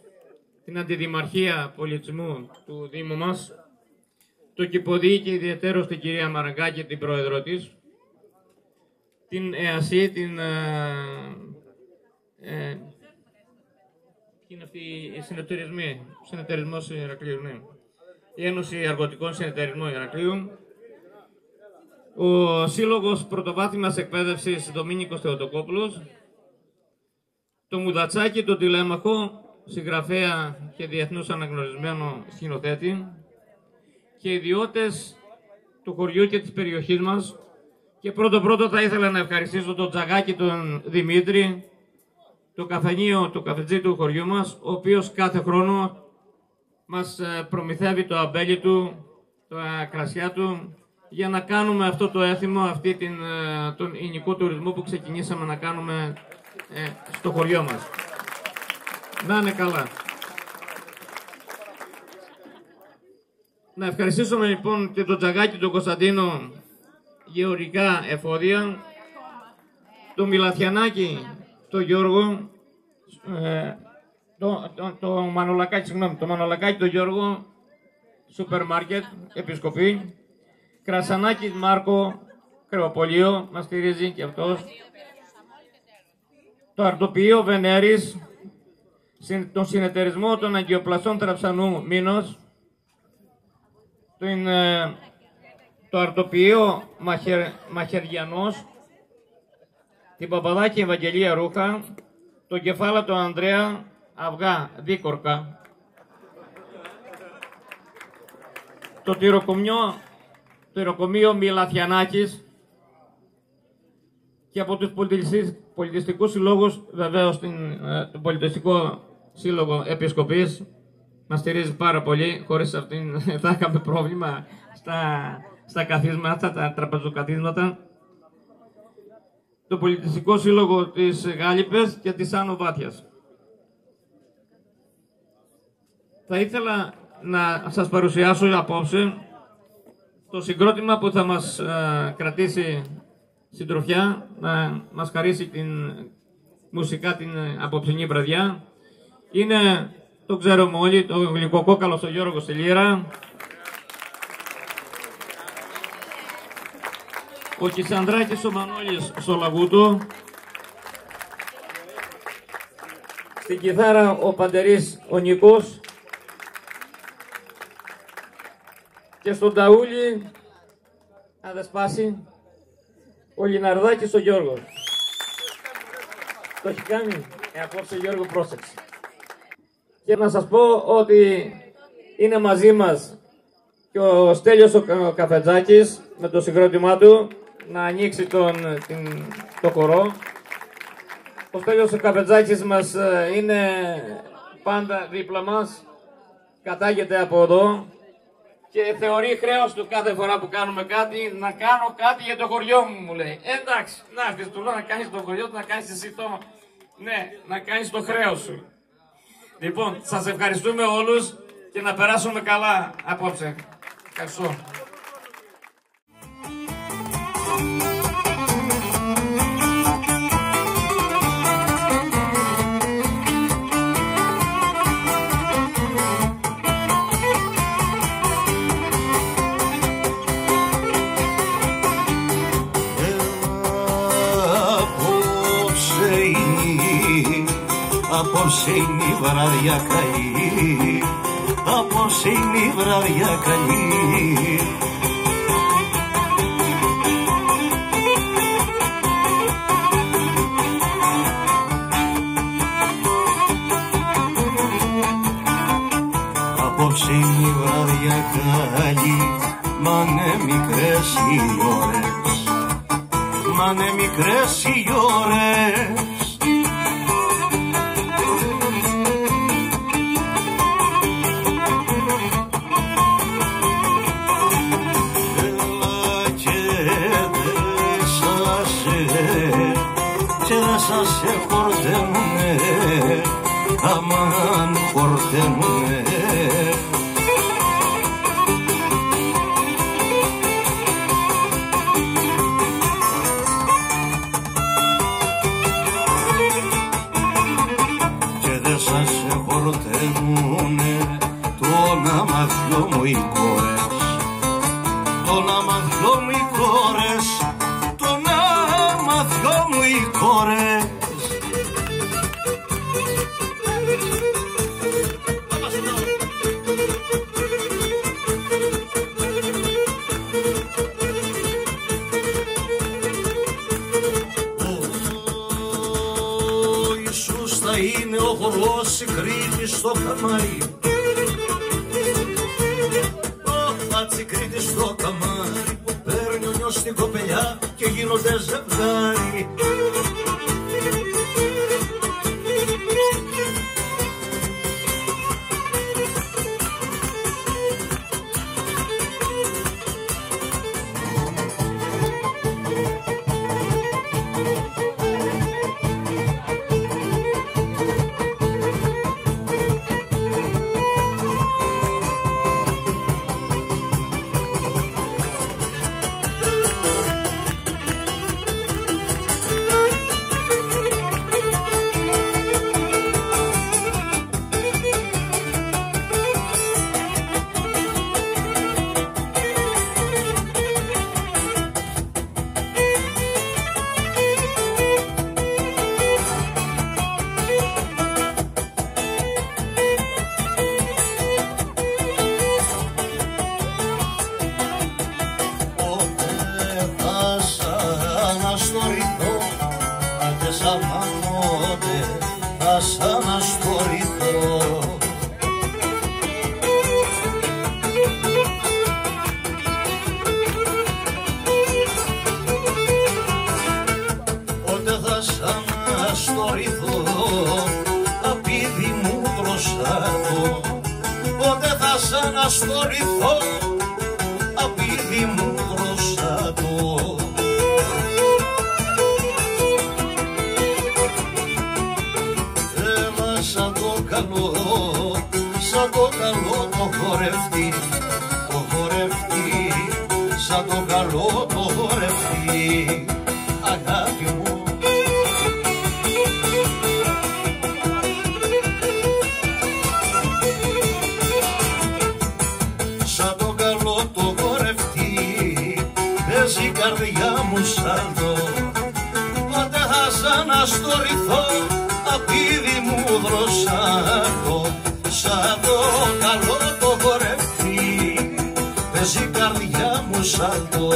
την Αντιδημαρχία Πολιτισμού του Δήμου μας, το Κηποδί και ιδιαιτέρως την κυρία Μαραγκάκη, την πρόεδρο της, την ΕΑΣΥ, την είναι αυτοί οι συνεταιρισμοί, ο Συνεταιρισμός Ηρακλείου, ναι. Η Ένωση Αργοτικών Συνεταιρισμών Ηρακλείου, ο Σύλλογος Πρωτοβάθμιας Εκπαίδευσης Δομήνικος Θεοτοκόπουλος, το Μουδατσάκι, τον τηλέμαχο, συγγραφέα και διεθνώς αναγνωρισμένο σκηνοθέτη, και ιδιώτες του χωριού και της περιοχής μας. Και πρώτο θα ήθελα να ευχαριστήσω τον Τζαγάκη τον Δημήτρη, το καφενείο, το καφετζή του χωριού μας, ο οποίος κάθε χρόνο μας προμηθεύει το αμπέλι του, τα κρασιά του, για να κάνουμε αυτό το έθιμο, τον εινικό τουρισμό που ξεκινήσαμε να κάνουμε στο χωριό μας. Να είναι καλά. Να ευχαριστήσουμε λοιπόν και τον Τζαγάκη, τον Κωνσταντίνο, γεωργικά εφόδια, τον Μιλαθιανάκη, τον Γιώργο, το Μανολακάκη, τον Γιώργο, σούπερ μάρκετ, επισκοπή, Κρασανάκη Μάρκο, κρεοπολείο, μας στηρίζει και αυτός, το Αρτοποιείο Βενέρης, τον Συνεταιρισμό των Αγκιοπλαστών Τραψανού Μήνος, το Αρτοποιείο Μαχαιριανός, την Παπαδάκη Ευαγγελία Ρούχα, το Κεφάλατο Ανδρέα Αυγά Δίκορκα, το Τυροκομείο Μιλαθιανάκης, και από τους πολιτιστικούς συλλόγους, βεβαίως τον Πολιτιστικό Σύλλογο Επισκοπής, μας στηρίζει πάρα πολύ. Χωρίς αυτήν θα είχαμε πρόβλημα στα καθίσματα, τα τραπεζοκαθίσματα. Το Πολιτιστικό Σύλλογο της Γάλιπες και της Άνω Βάθιας. Θα ήθελα να σας παρουσιάσω απόψε το συγκρότημα που θα μας κρατήσει συντροφιά, να μας χαρίσει μουσικά την απόψινή βραδιά. Είναι το ξέρουμε όλοι, το γλυκοκόκαλο στο Γιώργο στη λύρα. Ο Κισανδράκης ο Μανώλης στο λαγούτο. Στην κιθάρα ο Παντερής ο Νικός. Και στον ταούλι, αν δεν σπάσει, ο Λιναρδάκης ο Γιώργος. Το έχει κάνει, απόψε Γιώργο πρόσεξε. Και να σας πω ότι είναι μαζί μας και ο Στέλιος ο Καφετζάκης με το συγκρότημά του να ανοίξει το χορό. Ο Στέλιος ο Καφετζάκης μας είναι πάντα δίπλα μας, κατάγεται από εδώ και θεωρεί χρέος του κάθε φορά που κάνουμε κάτι να κάνω κάτι για το χωριό μου λέει. Εντάξει, να έρθεις του λέω να κάνεις το χωριό του, να κάνεις εσύ το... Ναι, να κάνεις το χρέος σου. Λοιπόν, σας ευχαριστούμε όλους και να περάσουμε καλά απόψε. Ευχαριστώ. Απόψε είναι η βραδιά καλή, απόψε είναι η βραδιά καλή. Απόψε είναι η βραδιά καλή, μα είναι μικρές οι ώρες, μα είναι μικρές οι ώρες. Σε χορταίνουνε, αμάν χορταίνουνε. Και δε σας χορταίνουνε τον αμαθιό μου οι κόρες, τον αμαθιό μου οι κόρες, τον αμαθιό μου οι κόρες. Είναι ο χορός η Κρήτη στο καμάρι, ο Πατσικρήτη στο καμάρι που παίρνει ο νιός στην κοπελιά και γίνονται ζευγάρι. Αναστορηθώ απίδι μου μπροστά του. Έλα σαν το καλό το χορευτή, σαν το καλό το χορευτή, αγάπη μου. καρδιά μου σάλτο. Πότε χάσα να στοριθώ απίδι μου δροσάρω. Σαν το καλό το χορευτή παίζει η καρδιά μου σάλτο.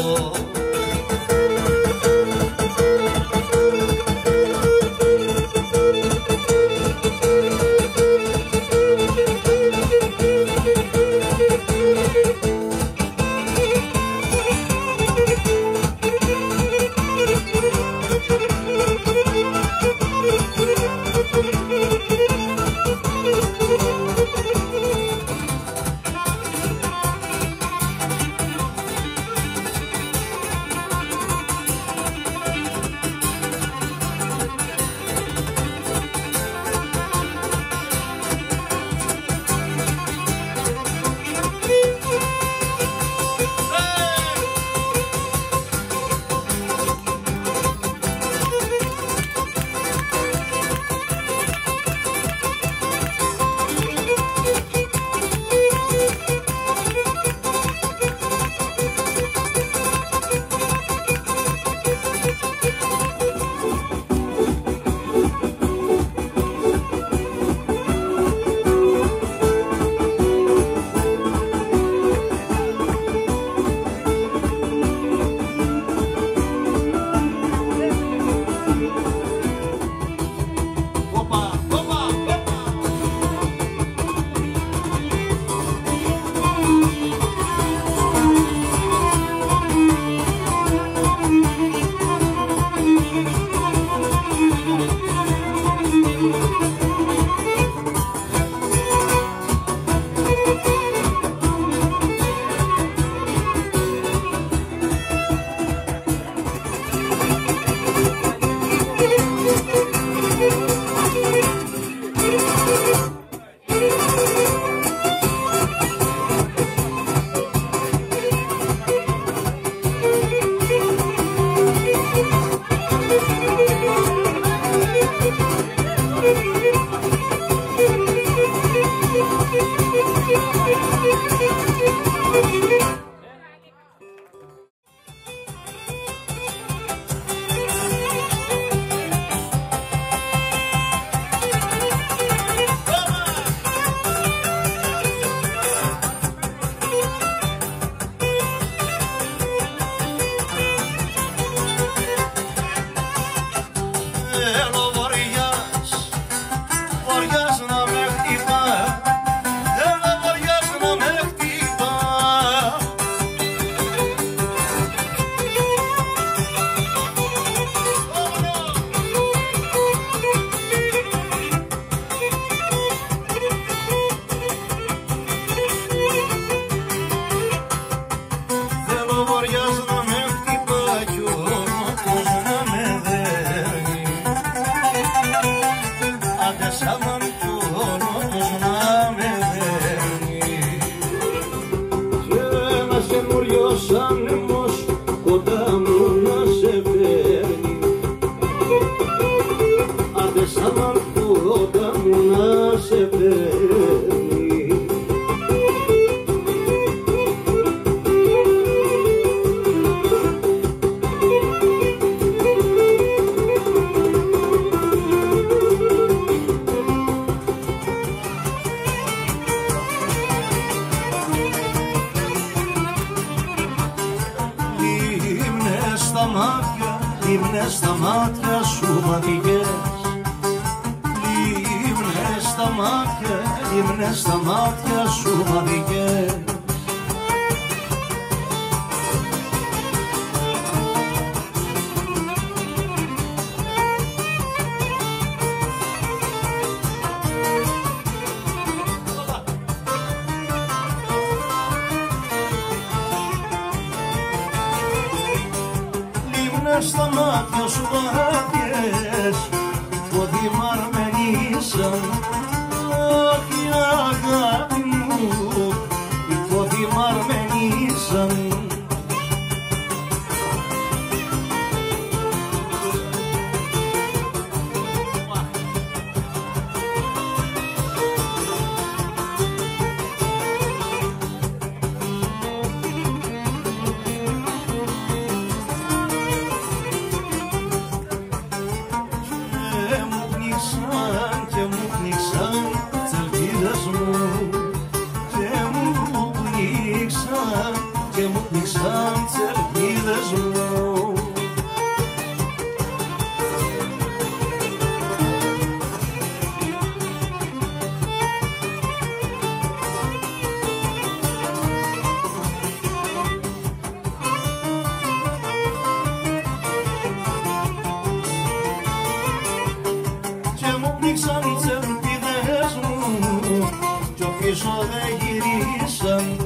Στα μάτια σου μάτιες πόδι μ' αρμενίσαν. Αχ, η αγάπη μου, οι πόδι μ' αρμενίσαν. πίσω δεν γυρίσαν.